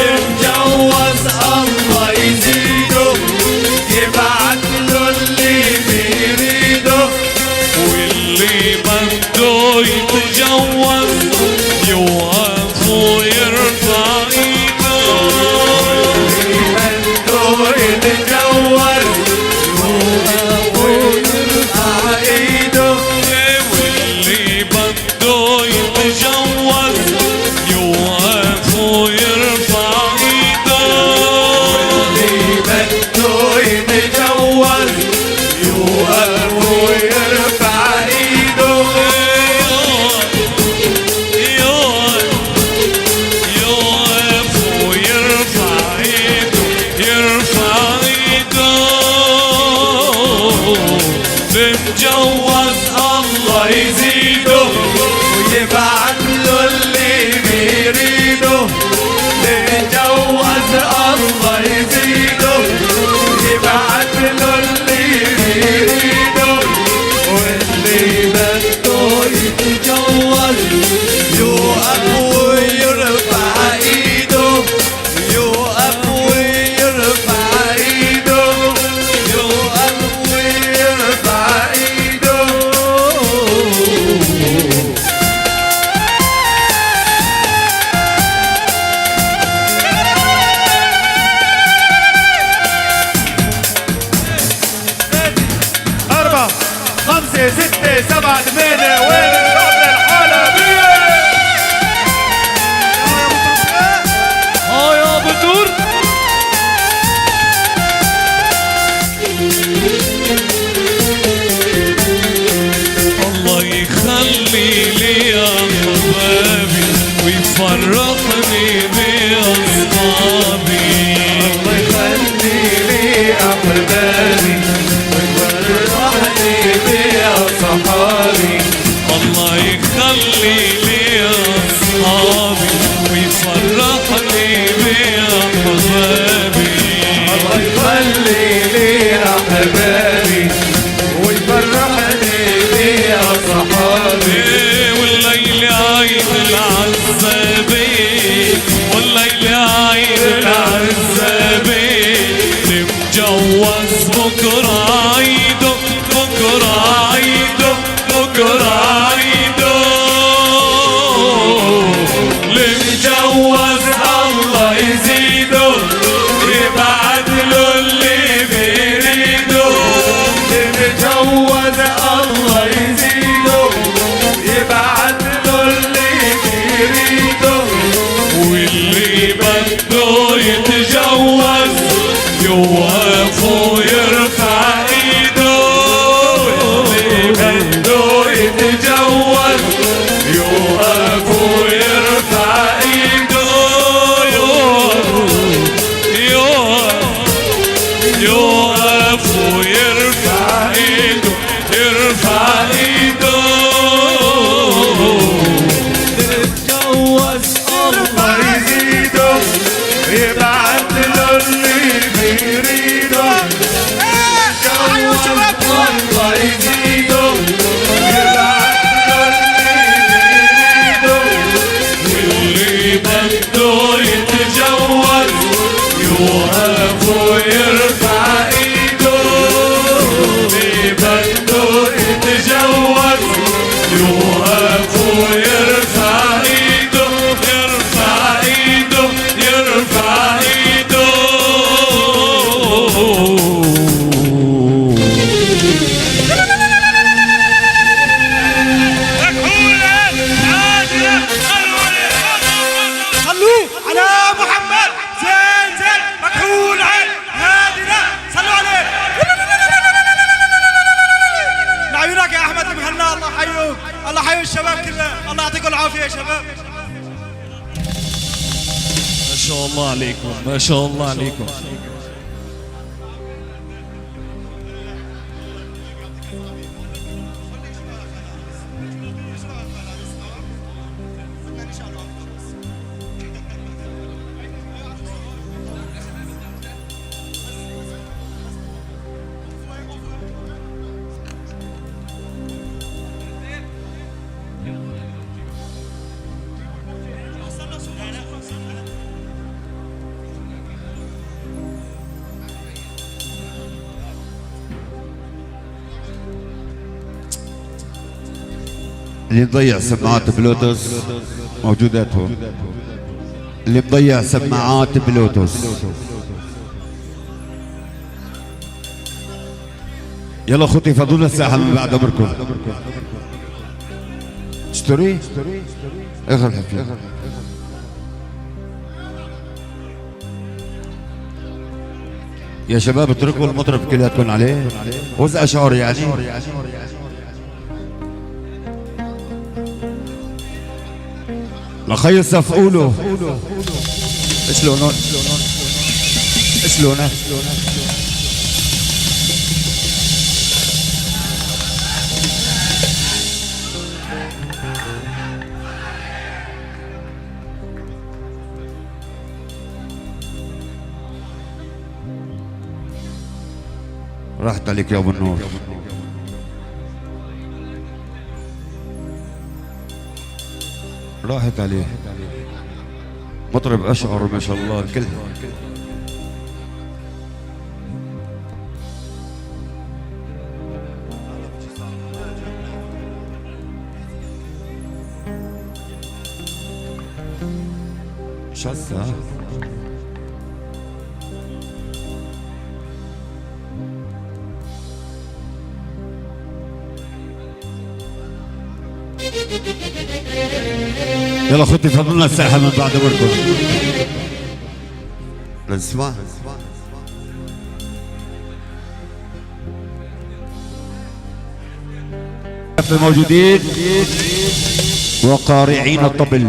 المجوز الله يزيده يبعت له اللي بيريده واللي بده يتجوز يوقف ويرفع ايده بده يتجوز يوقف ويرفع ايده واللي بده يتجوز يوقف ويرفع ايده اللي بده يتجوز يوقف ويرفع ايده يوقف ويرفع ايده يرفع ايده بمجوز الله يزيده ويبعت له اللي بيريده يتجوز الله يزيده يبعت له اللي بيريده واللي بده يتجوز يوقف ويرفع ايده يوقف ويرفع ايده يوقف ويرفع ايده أربعة خمسة ستة سبعة ثمانية وين الزقف الحلبية يا بدور الله يخلي لي أحبابي ويفرحني بأصحابي الله يخلي لي أحبابي ويفرحني بأصحابي الله يخلي لي أصحابي ويفرحني بأحبابي الله يخلي لي أحبابي ويفرحني بأصحابي والليل عيد العزابين والليل عيد العزابين نتجوز يبعت له اللي بيريده جواد والله يزيده يبعت له اللي بيريده واللي بده يتجوز يوقف ويرفع ايده اللي بده يتجوز يوقف ويرفع ايده يرفع ايده يرفع ايده صلوا على محمد زين زين مكحول عين هادنا صلوا عليه لعيونك يا احمد المهنا الله يحييك الله يحيي الشباب كله الله يعطيكم العافيه يا شباب ما شاء الله عليكم ما شاء الله عليكم. اللي مضيع سماعات بلوتوث موجودات هون. اللي مضيع سماعات بلوتوث يلا اخوتي فضونا الساحه من بعد امركم. اشتري اخر الحفله. يا شباب اتركوا المطرب كلياتكم عليه وزع اشعار يعني. لخي الصف قولوا شلونه شلونه راحت عليك يا ابو النور. راحت عليه مطرب اشعر ما شاء الله كلها. شو هسه يلا اخوتي فضلنا الساحه من بعد امركم. نسمع الموجودين وقارعين الطبل.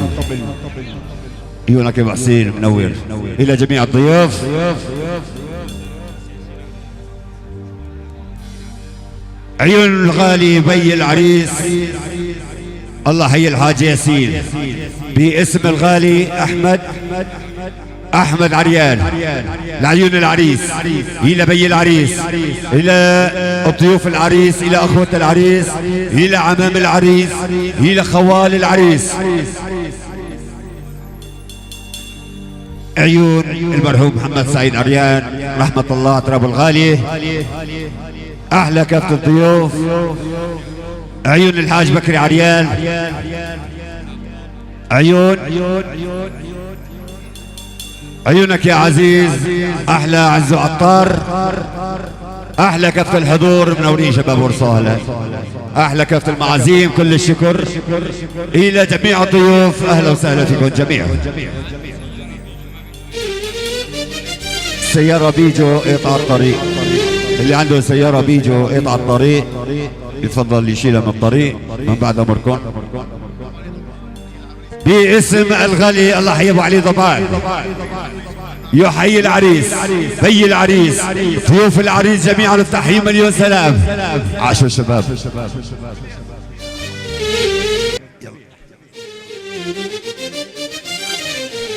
عيونك يا ابو حسين منور. الى جميع الضيوف عيون الغالي بي العريس الله حي الحاج ياسين باسم الغالي احمد عريان لعيون العريس الى بي العريس الى ضيوف العريس الى اخوة العريس الى عمام العريس الى خوال العريس. عيون المرحوم محمد سعيد عريان رحمة الله على تراب الغالي. احلى كافة الضيوف عيون الحاج بكري عريان. عيونك يا عزيز احلى عزو عطار. احلى كافة الحضور منورين شباب ورصاله. احلى كافة المعازيم كل الشكر الى جميع الضيوف. اهلا وسهلا فيكم جميعا. سيارة بيجو اقطع الطريق. اللي عنده سيارة بيجو اقطع الطريق يتفضل يشيلها من الطريق من بعد امركم. باسم الغالي الله يحيي ابو علي ضبان يحيي العريس بي العريس ضيوف العريس جميعا التحية مليون سلام. عاشوا الشباب.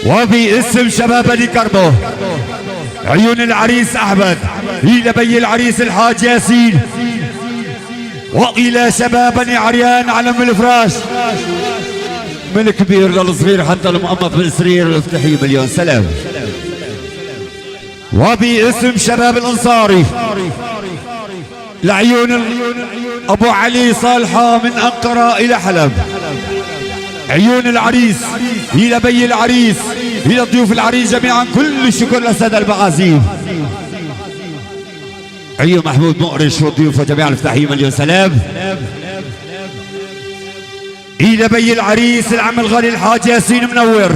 وباسم شباب بني كربو عيون العريس احمد، الى بي العريس الحاج ياسين، والى شباب بني عريان علم الفراش، من الكبير للصغير حتى المؤمف بالسرير، افتحي مليون سلام. وباسم شباب الانصاري لعيون ابو علي صالحه من انقره الى حلب، عيون العريس الى بي العريس، الى ضيوف العريس جميعا، كل الشكر للساده المعازيم. عيون محمود مقرش وضيوفه جميعا، افتحي مليون سلام. الى بي العريس العم الغالي الحاج ياسين منور،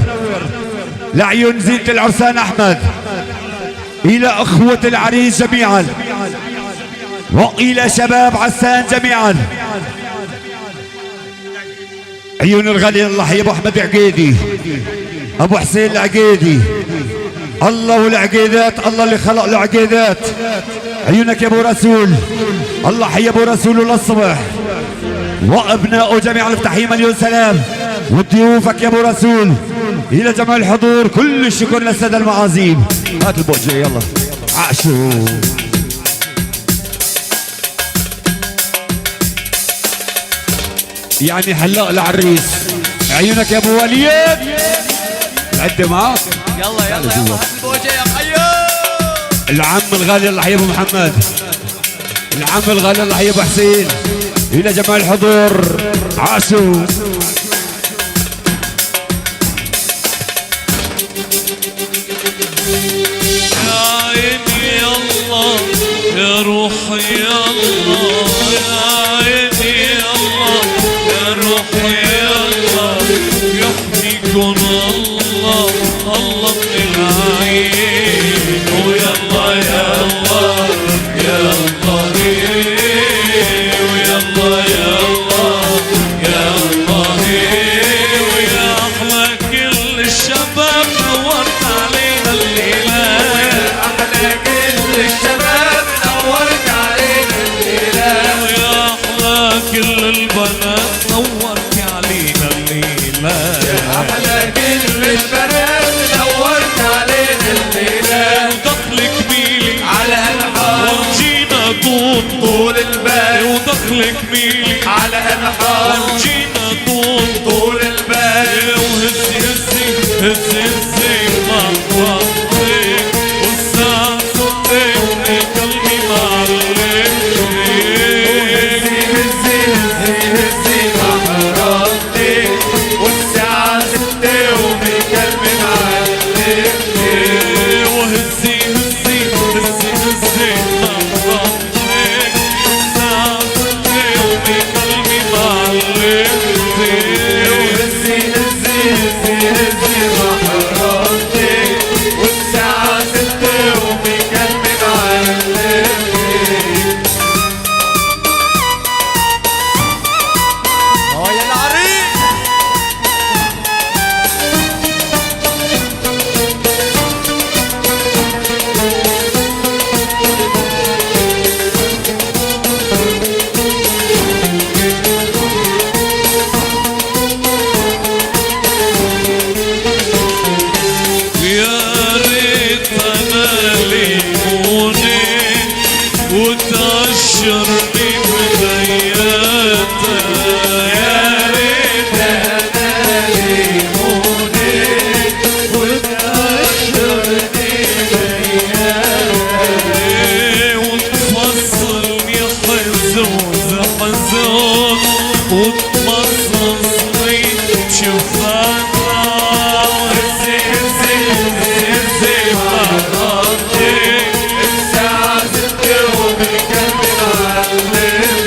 لعيون زينة العرسان احمد، الى اخوة العريس جميعا، والى شباب عسان جميعا. عيون الغالي الله يا ابو احمد عقيدي، ابو حسين العقيدي، الله والعقيدات، الله اللي خلق العقيدات. عيونك يا ابو رسول، الله حي ابو رسول للصبح، وابنائه جميعا افتحي مليون سلام. وضيوفك يا ابو رسول، الى جميع الحضور كل الشكر للساده المعازيم. هات البوجه يلا عاشوا. يعني حلاق العريس، عيونك يا ابو وليد، عد معاك يلا يلا يلا هات البوجه يا خيو. العم الغالي الله يحيي ابو محمد، العم الغالي الله يحيي ابو حسين، الى جميع الحضور عاشوا. يا عيني يلا يا روحي يلا، يا عيني يلا يا روحي يلا، يحميكم الله الله من العين. ويلا يلا يلا ويلا يلا ويا احلى كل الشباب نورت علينا الليله، احلى كل الشباب نورت علينا الليله، ويا احلى كل البنات نورت علينا الليله، احلى كل البنات نورت علينا الليله. ودخلك ميلي على انحار وجينا طول البال، ودخلك ميلي على انحار وجينا طول البال. وهزي هزي هزي هزي محرمتك، والساعة ستة وقلبي معلمتك. وهزي هزي هزي هزي محرمتك، والساعة ستة وقلبي معلمتك. وهزي هزي هزي هزي محرمتك، والساعة ستة وقلبي معلمتك. وهزي هزي هزي هزي محرمتك، والساعة ستة وقلبي معلمتك. يا العريس يا ريت انا ليموني وتعشرني بداياتها، يا ريت انا ليموني وتعشرني بداياتها، وتفصلني حزوز حزوز وتمصصني شفاها. وهزي هزي هزي محرمتك، الساعة ستة وبالقلب معلمتك.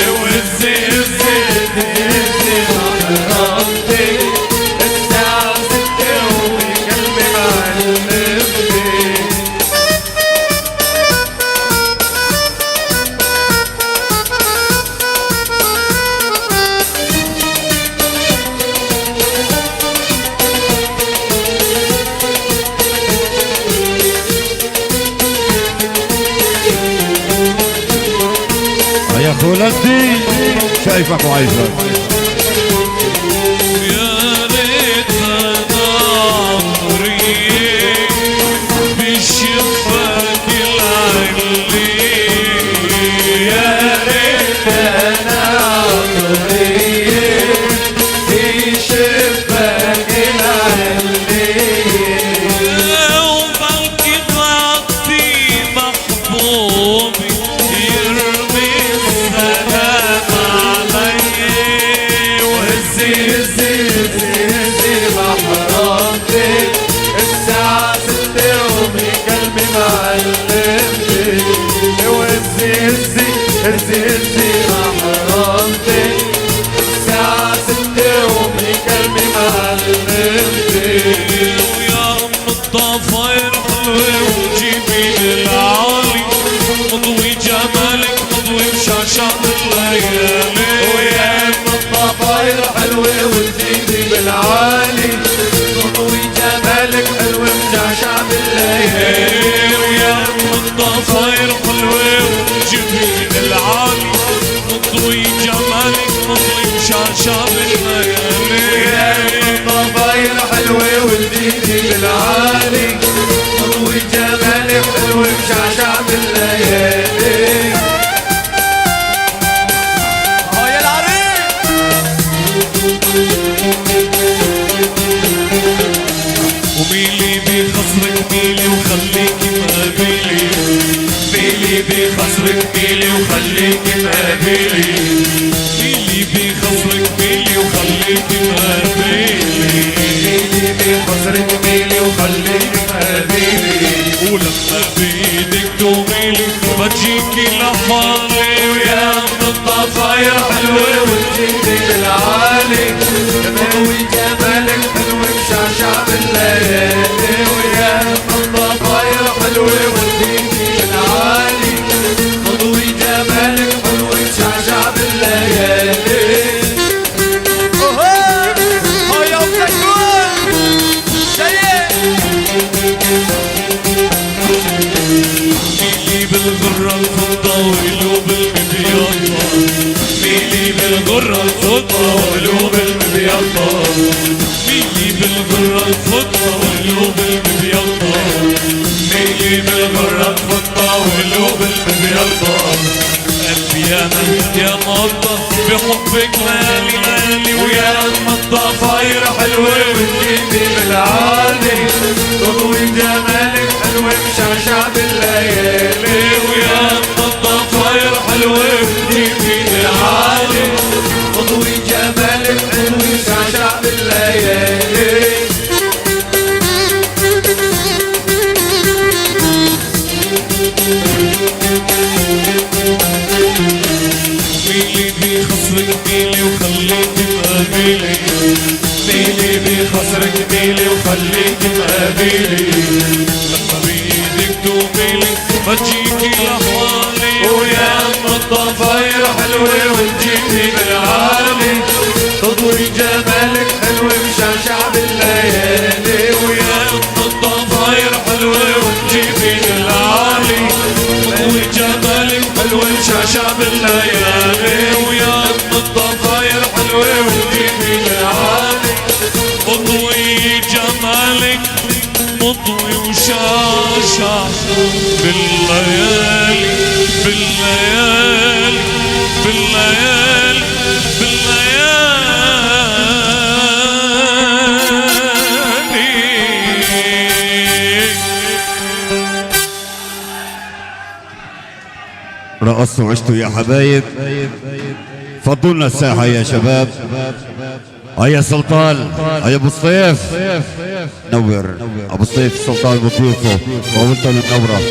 وهزي هزي هزي محرمتك، الساعة ستة وبالقلب معلمتك. يا خولتي شايفك وعايزك. يا ريت انا سيرتي مع حرامتي الساعة 6 ومن كلمة معلمتي ويا ام الضفاير حلوة وجيبي العالي مضوي جمالك مضوي بشاشات الليالي ويا ام الضفاير حلوة وتزيدي بالعالي تضوي جمالك حلوة مجعشع بالليالي ويا ام الضفاير حلوة وجيبي العالي مضوي جمالك مضوي بشاشات الليالي ويا ام الضفاير حلوة وتزيدي بالعالي تضوي جمالك حلوة مجعشع بالليالي هاي العريس وميلي بخصرك ميلي وخليكي مقابلي ميلي بخصرك ميلي وخليكي مقابلي ميلي بخصرك ميلي وخليكي مقابلي ميلي بخصرك ميلي وخليكي مقابلي ولما بيدك تغيلي بجيكي لحالي ويا ام الضفاير حلوة وتزيدي بالعالي تضوي جمالك حلوة مشعشع بالليالي ويا ام الضفاير حلوة وتزيدي بالعالي تضوي جمالك حلوة مشعشع بالليالي هاي يا ام زيتون شيء ميلي بالغرة الفضة وقلوب المبيضة ميلي بالغرة الفضة وقلوب المبيضة ميلي بالغرة الفضة وقلوب المبيضة ميلي بالغرة الفضة وقلوب المبيضة قلبي يا نهضة بحبك مالي مالي ويا ام الضفاير حلوة وتجيبي بالعالي تضوي جمالك حلوة مشعشع بالليالي ويا ام الضفاير حلوة وتجيبي بالعالي تضوي جمالك حلوة مشعشع بالليالي ميلي بخصرك ميلي وخليكي مقابلي ميلي بخصرك ميلي وخليكي مقابلي لما بيدك تميلي بجيكي لحالي ويا ام الضفاير حلوة وتجيبي بالعالي تضوي جمالك حلوة مشعشع بالليالي ويا ام الضفاير حلوة وتجيبي بالعالي تضوي جمالك حلوة مشعشع بالليالي ويا ام الضفاير حلوة وتجيبي بالعالي مضوي جمالك مضوي وشاشع بالليالي بالليالي بالليالي بالليالي رقصتوا وعشتوا يا حبايب. فضلنا الساحة يا شباب. هيا سلطان، هيا ابو الصيف نور. ابو الصيف سلطان بضيوفه وانت المنورة.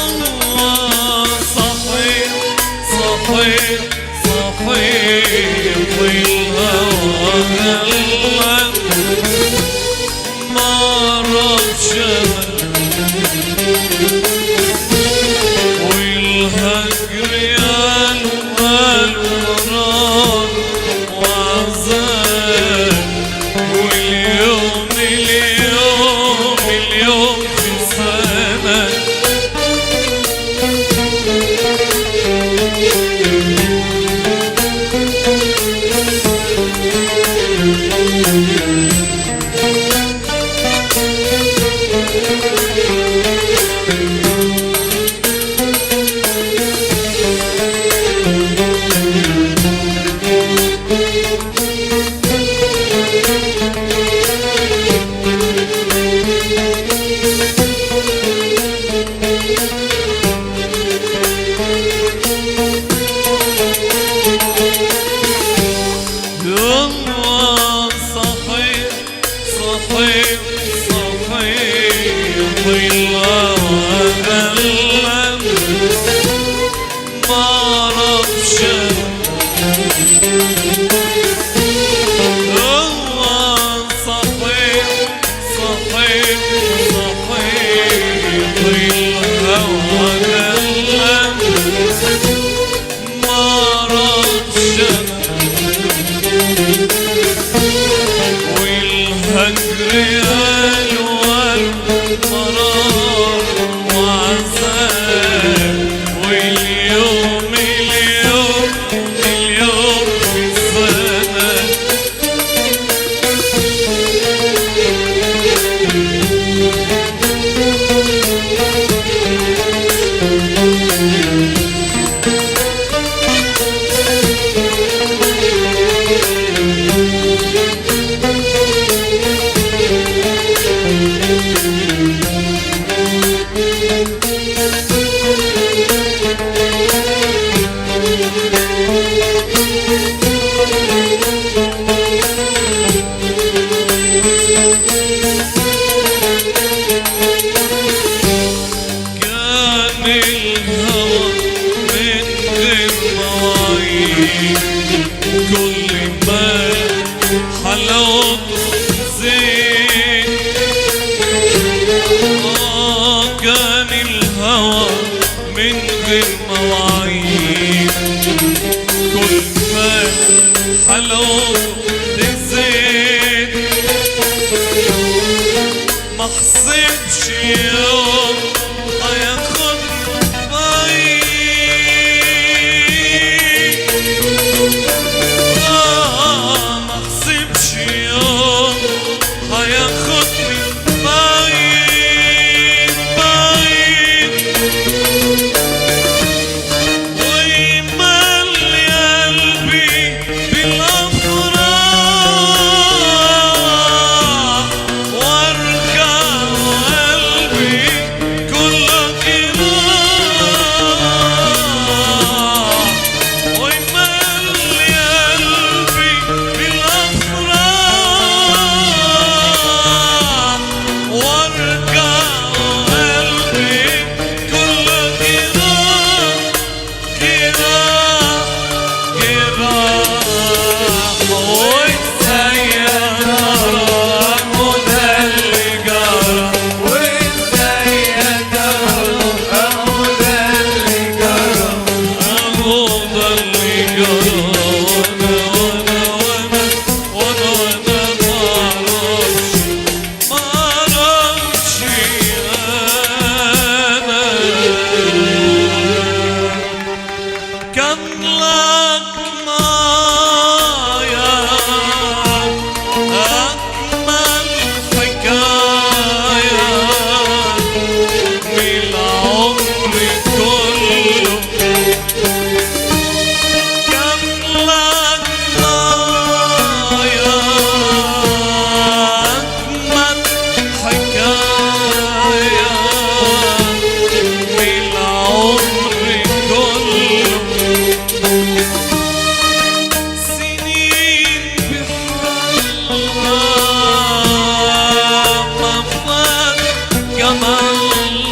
الله صحيح صحيح صحيح والهوى قلب ما رب شمل والهجر يالوال وران وعذاب واليوم اليوم اليوم في سنة الله صحيح صحيح صحيح والهوى قلب ما رب الله صحيح صحيح صحيح والهوى قلب ما رب والهجر ألوان مرار وعذاب واليوم اليوم اليوم في السنة كان الهوى من غير مواعيد كل ما حلاوته زين كان الهوى من غير مواعيد كل ما حلاوته زين ما حسبش يوم هياخد بعيد ما حسبش يوم هياخدني بعيد بعيد ويملي قلبي بالأفراح وارجع وقلبي كله جراح ويملي قلبي بالأفراح وارجع وقلبي كله جراح جراح والسيارة وده اللي جرى والسيارة وده اللي جرى وده اللي جرى وانا معرفش انا كان لك معايا أجمل حكاية من العمر كله كان لك معايا أجمل حكاية من العمر كله سنين بحالها ما فات جمالها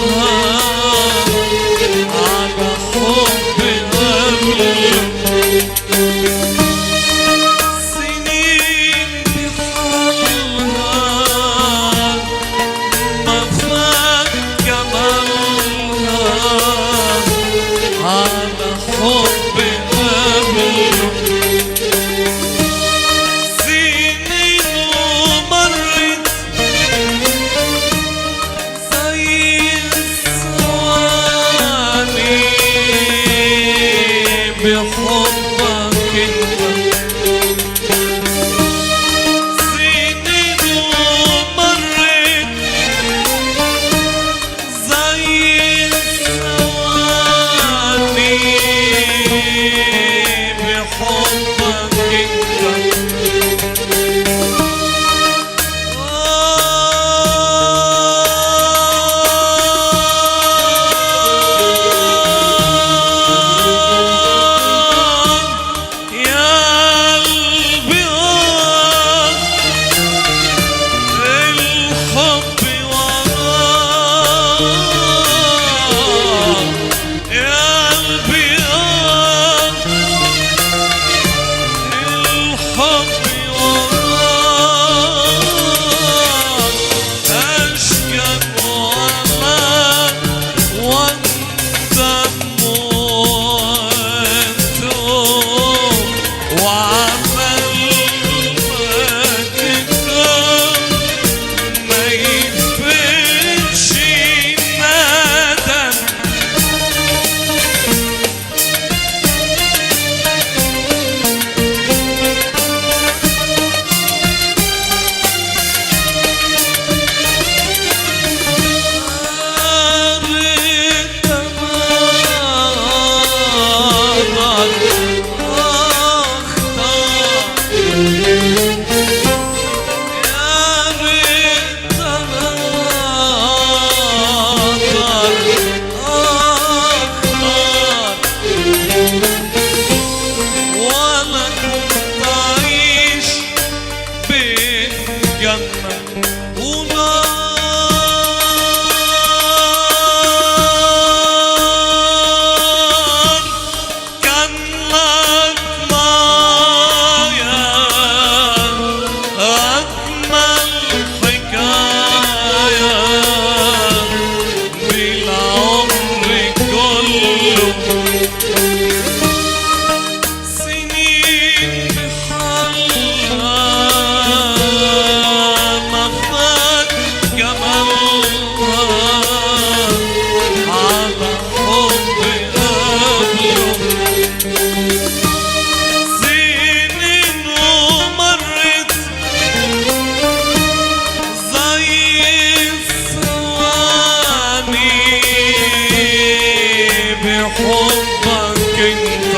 حبك انت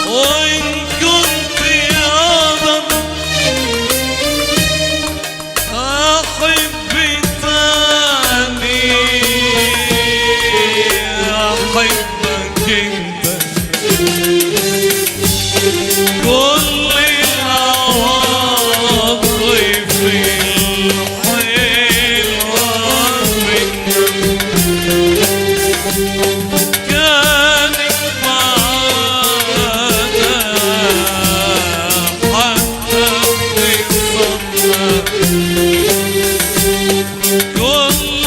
وان كنت اقدر احب تاني احبك انت كل العواطف الحلوة منك كانت معانا حتى بصدنا كل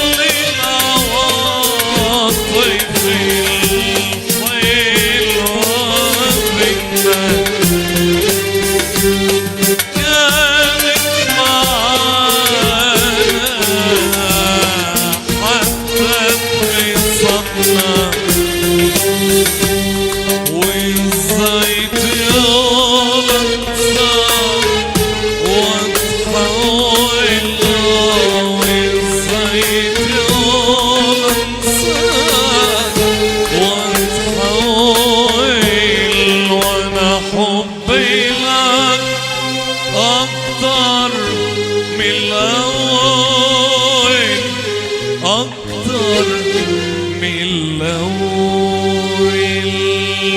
العواطف الحلوة منك كانت معانا حتى بصدنا وازاي تقول انسان واتحول وازاي تقول انسان واتحول وانا حبي لك اكتر من الاول اكتر من الاول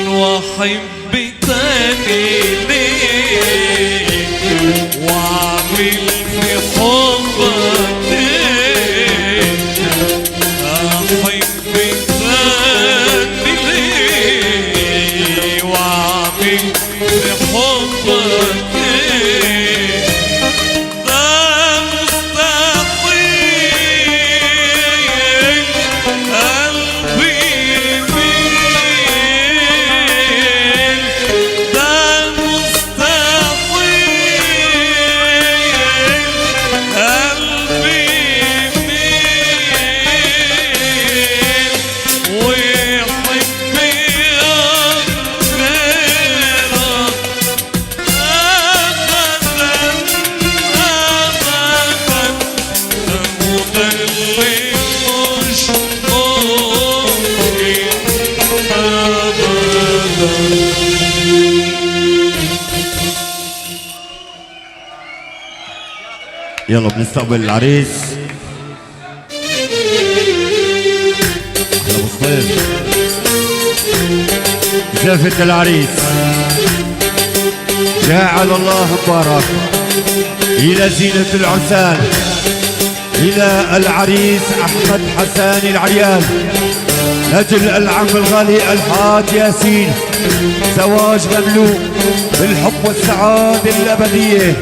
واحب تاني ليك واعمل في حبك ايه احب تاني ليك واعمل في حبك ايه ده مستحيل قلبي يميل ده مستحيل قلبي يميل ويحب غيرك يلا بنستقبل العريس. احلى مصطفى زفة العريس جعل الله مبارك إلى زينة العرسان إلى العريس أحمد حسان العريان نجل العم الغالي الحاج ياسين زواج مملوء بالحب والسعادة الأبدية.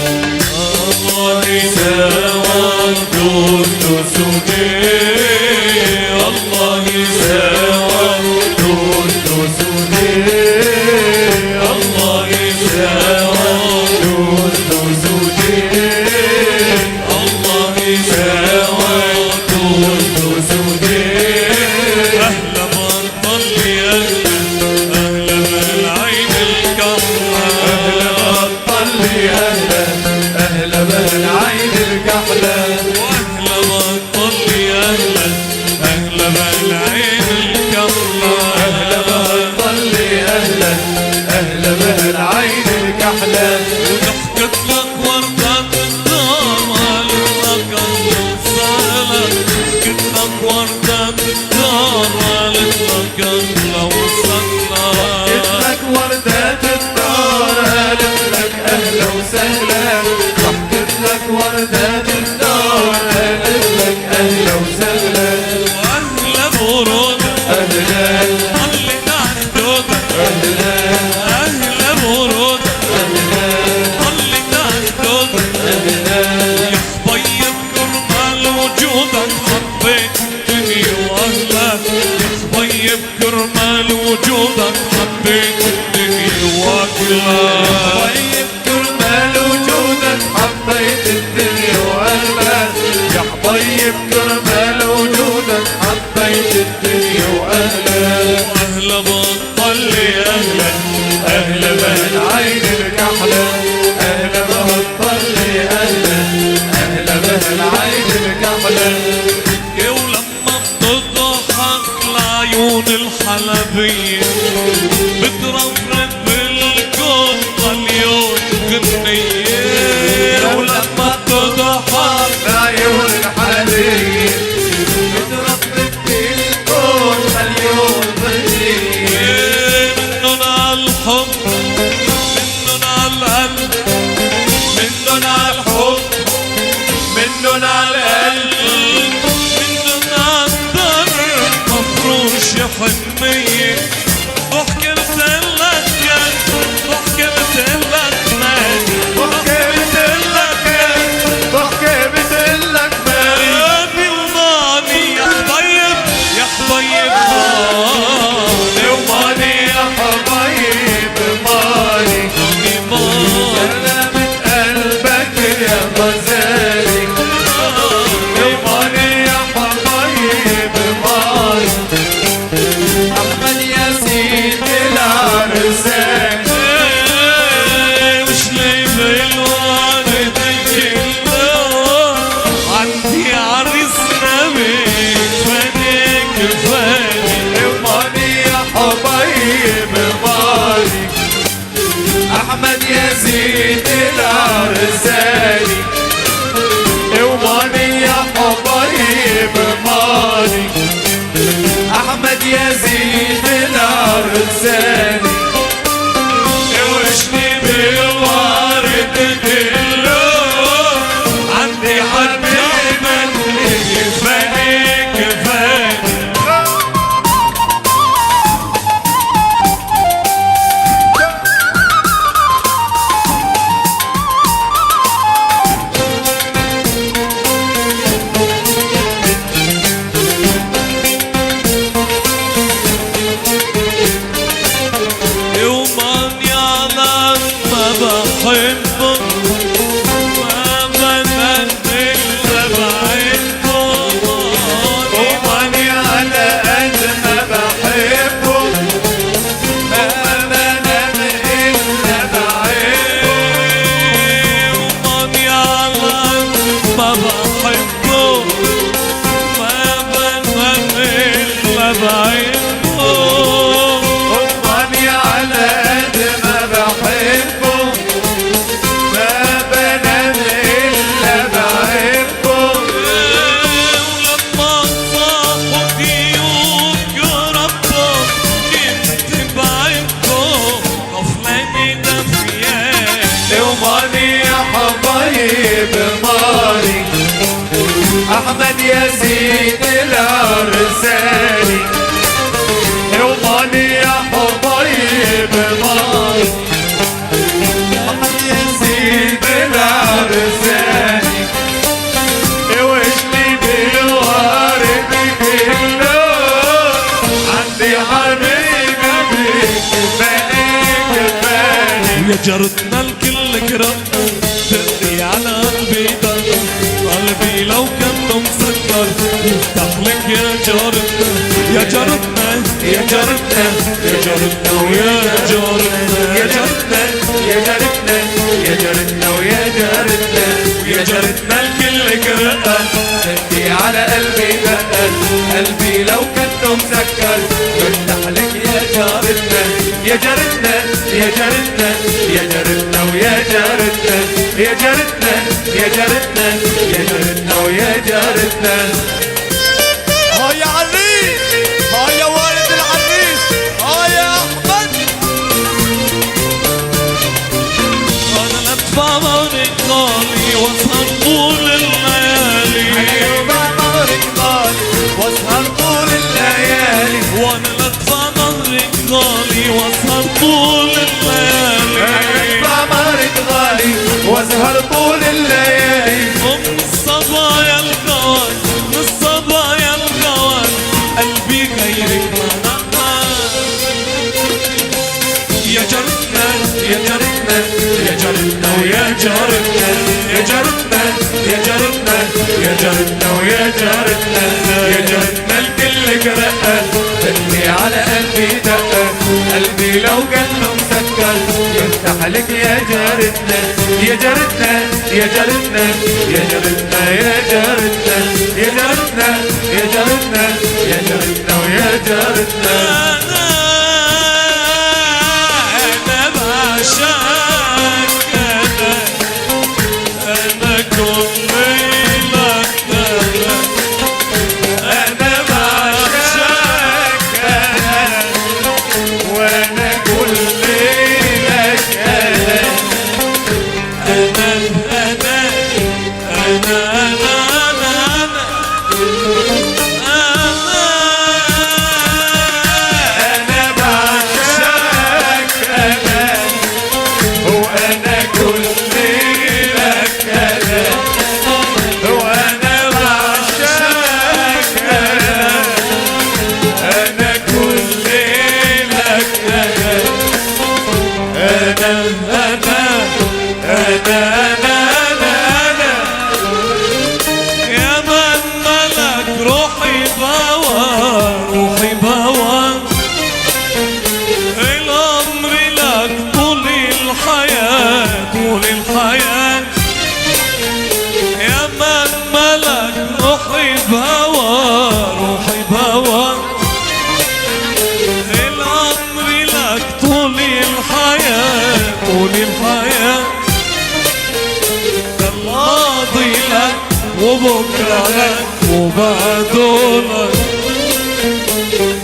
الله يساوى كل سنين الله يساوى كل سنين الله يساوى كل سنين الله يساوى كل سنين أهلا بطل يا أهلا بالعين الكحلة أهلا بطل يا أهلا بالعين الكحلة وأهلا بطل يا أهلا بالعين الكحلة أهلا بطل يا أهلا بالعين الكحلة وضحكت لك وردة الدار قالت لك أهلا وسهلا ضحكت لك وردة الدار قالت لك أهلا وسهلا ضحكت لك وردة الدار قالت لك أهلا وسهلا ضحكت لك وردة الدار قالت لك أهلا وسهلا وأهلا برودة أهلا طلي تحت دودك أهلا أهلا برودة أهلا طلي تحت دودك أهلا يا حبيب كرمال وجودك حبيت الدنيا وأهلا يا حبيب كرمال وجودك حبيت الدنيا وأهلا حبيب كرمال وجودك حبيت الدنيا وأهلا يا حبيب كرمال وجودك حبيت الدنيا وأهلا وأهلا بطل أهلا أهلا بالعين الكحلة العرساني وماني يا حبايب ماني احمد يزيد العرساني وشني بالورد كله عندي حبيب كفاني كفاني ومن يعلم ما بحبه ما بنزل ما بعده وماني على قد ما بحبه ما بنام إلا بعيبه ومن يعلم ما بحبه ما بنزل ما بعده وماني على قد ما بحبه ما بنام إلا بعيبه ولما صاحوا ديوك يا ربه كنت بعدكم غفلاني دفيان وماني يا حبايب ماني احمد يزيد العرساني وماني يا حبايب ماني احمد يزيد العرساني وشني بالورد كله عندي حبيبي كفاني كفاني يا جارتنا الكل كرم دقي على قلبي دق قلبي لو كان مسكر يفتح لك يا جارتنا يا جارتنا يا جارتنا يا جارتنا ويا جارتنا يا جارتنا يا جارتنا يا جارتنا ويا جارتنا يا جارتنا الكل كرم دقي على قلبي دقل قلبي لو كنت مسكر يفتح لك يا جارتنا يا جارتنا يا جارتنا يا جارتنا ويا جارتنا يا جارتنا يا جارتنا يا جارتنا ويا جارتنا ها يا عريس ها يا والد العريس ها يا احمد انا لفه ورجالي واسهر طول الليالي بعمرك غالي واسهر طول الليالي وانا لفه رجالي واسهر طول الليالي بعمرك غالي واسهر طول الليالي من الصبايا الغوان من الصبايا الغوان قلبي غيرك ما يا جارتنا يا جارتنا يا جارتنا ويا جارتنا يا جارتنا يا جارتنا يا جارتنا ويا جارتنا يا جارتنا الكل كرقة دقي على قلبي دقة قلبي لو كان مسكر يفتح لك يا جارتنا يا جارتنا يا جارتنا يا جارتنا يا جارتنا يا جارتنا يا جارتنا يا جارتنا ويا جارتنا أنا بعشقك أنا كل لك أنا بعشقك وأنا كل لك أنا بعشقك وأنا كل لك وأنا بعشقك أنا كل لك أنا يا من ملك روحي بوا روحي بوا الأمر لك طول الحياة طول الحياة يا من ملك روحي بوا روحي بوا الأمر لك طول الحياة طول الحياة وبكرة لك وبعده لك،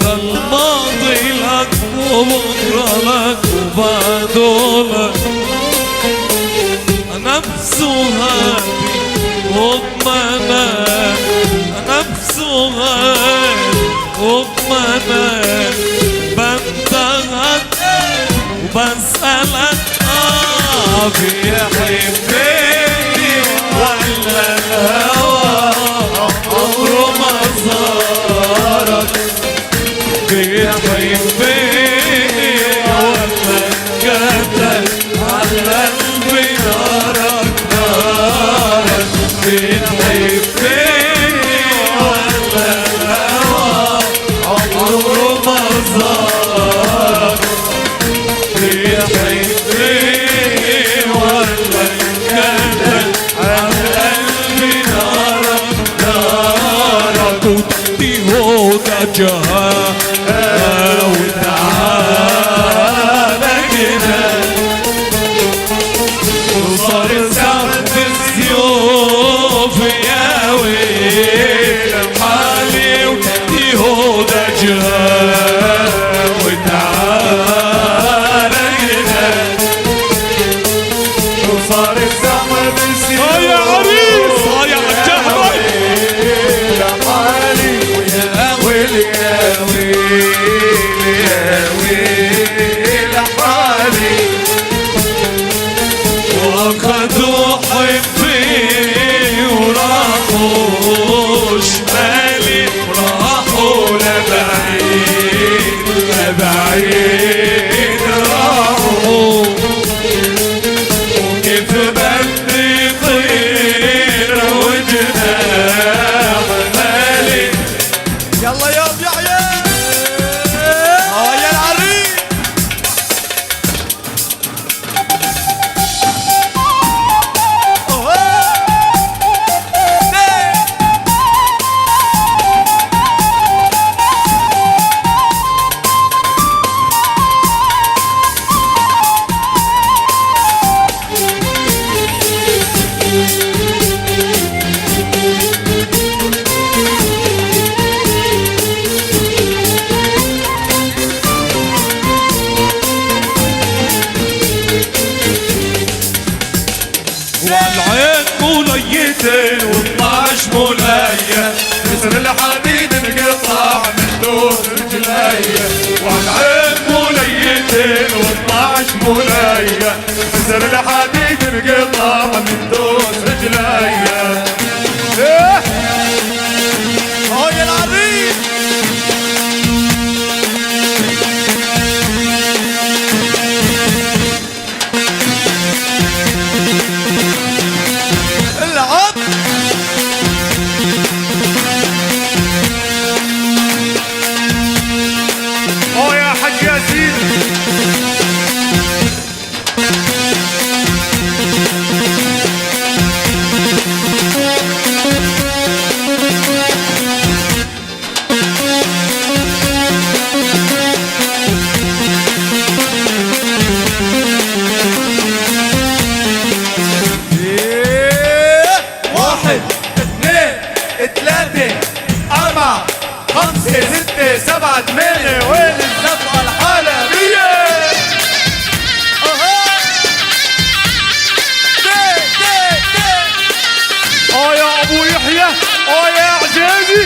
الماضي لك وبكرة لك وبعده لك، نفسه هادي وبمنام، نفسه هادي وبمنام، بنتهك وبسألك بيحبني ولا الهوى عمره ما زارك، بيحبني ولا انقتل على قلبي نارك نارك، بيحبني ولا الهوى عمره ما زارك، بيحبني ولا انقتل على قلبي نارك نارك، وتحتي هدى جهة وتعالى كده، وصار سعد السيوف يا ويل حالي، وتحتي هدى جهة وتعالى كده، وصار الزمن بالسيوف يا عريس يا عالجهبة يا حالي، ويا ويل يا ويل يا ويل حالي، واخدوا حبي وراحوا شمالي، وراحوا لبعيد لبعيد راحوا، وكيف بدي طير وجناح مالي. يلا يا ابو يحيى يا العريس. والعين موليتين و12 مولاية، كسر الحديد انقطع من دون رجليا، والعين موليتين و12 مولاية، كسر الحديد انقطع من دون رجليا. يا العريس. العب يا حاج ياسين. واحد اثنين ثلاثة أربعة خمسة ستة سبعة ثمانية، وين الدفعة الحلبية؟ يا ابو يحيى يا عزيزي.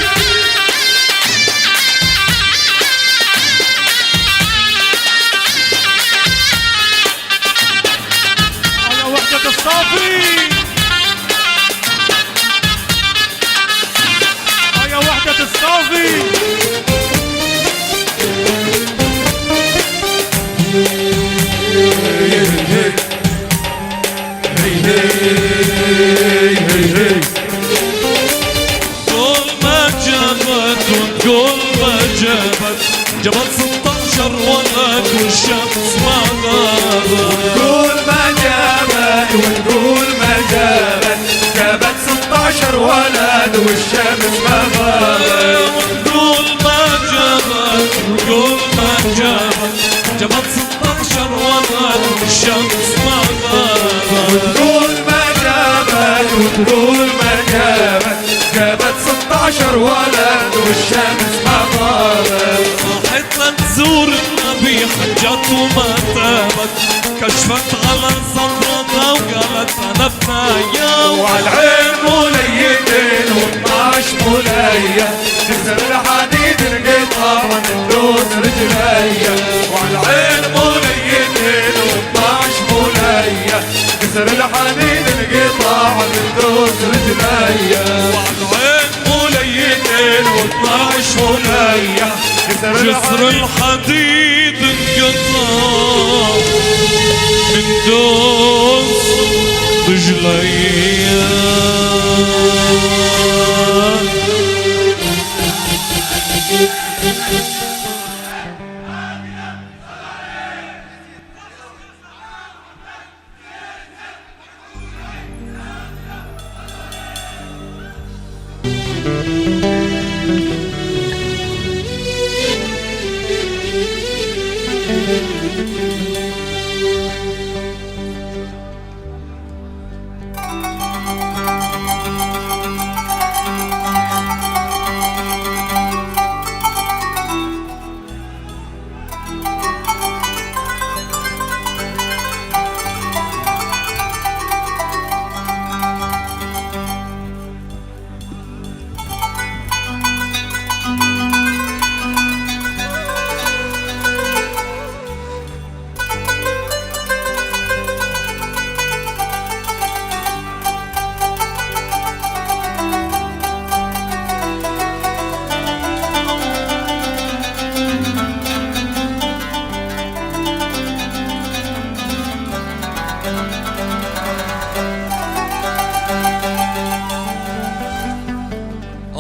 على وحدة الصافي، يا وحدة الصافي. كل ما جابت وكل ما جابت، جابت 16 ولد والشمس ما غابت، قول ما جابت ونقول ما جابت، جابت 16 ولد والشمس ما غابت. ونقول ما جابت ونقول ما جابت، جابت 16 ولد والشمس ما غابت، قول ما جابت ونقول ما جابت، وما تابت، كشفت على صدرنا وقالت انا بنايا، وعالعين موليتين و12 مولاية، كسر الحديد انقطع من دون رجليا، وعالعين موليتين و12 مولاية، كسر الحديد انقطع من دون رجليا، وعالعين موليتين و12 مولاية، جسر الحديد انقطع من دوس رجليا.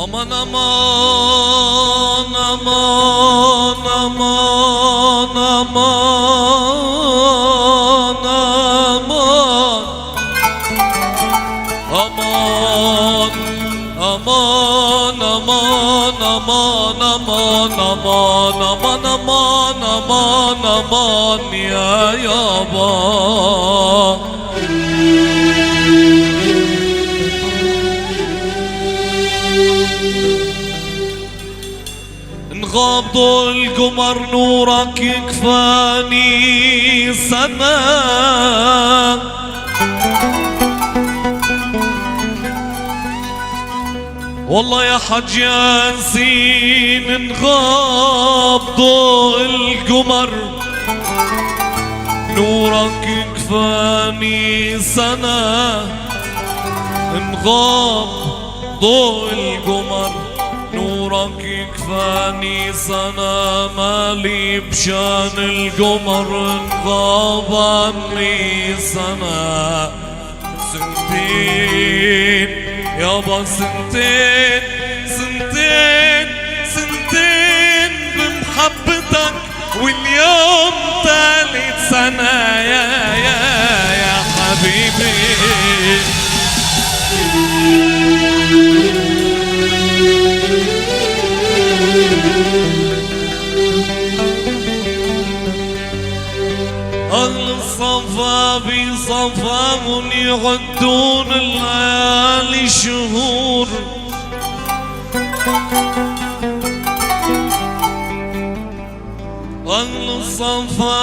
aman aman aman aman aman aman aman aman aman aman aman aman aman aman aman aman ya yaba. غاب ضوء القمر نورك يكفاني سنة، والله يا حج ياسين غاب ضوء القمر نورك يكفاني سنة، غاب ضوء القمر نورك يكفاني سنة، مالي بشان القمر انغاب عني سنة، سنتين يابا سنتين سنتين سنتين بمحبتك، واليوم ثالث سنة يا حبيبي. أهل الصفا بصفاهم يعدون الليالي شهور، أهل الصفا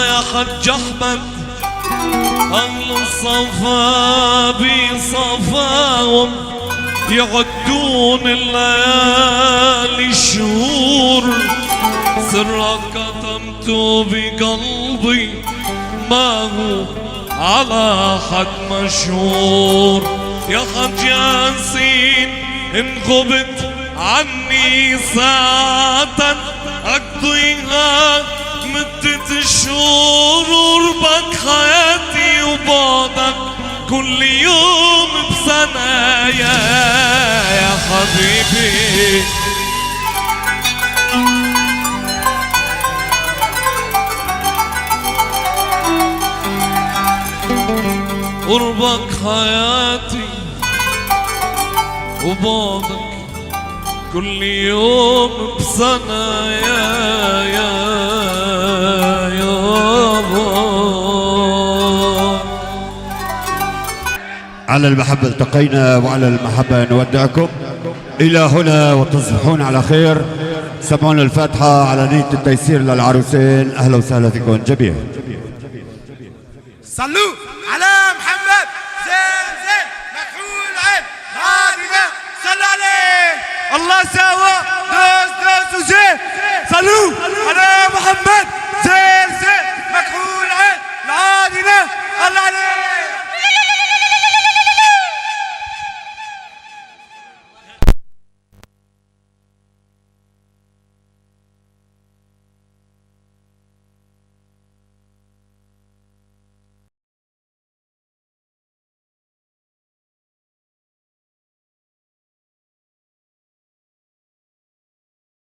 يا حج أحمد، أهل الصفا بصفاهم يعدون الليالي شهور، سرك كتمت بقلبي ما هو على حد مشهور، يا حج ياسين إن غبت عني ساعة أقضيها مدة الشهور، قربك حياتي وبعدك كل يوم بسنة يا حبيبي. قربك حياتي وبعدك كل يوم بسنة يا على المحبة التقينا وعلى المحبة نودعكم إلى هنا وتصبحون على خير. سمعونا الفاتحة على نية التيسير للعروسين. أهلا وسهلا فيكم جميعا. صلوا على محمد زين زين مكحول عين خادمة صلوا عليه الله سهل.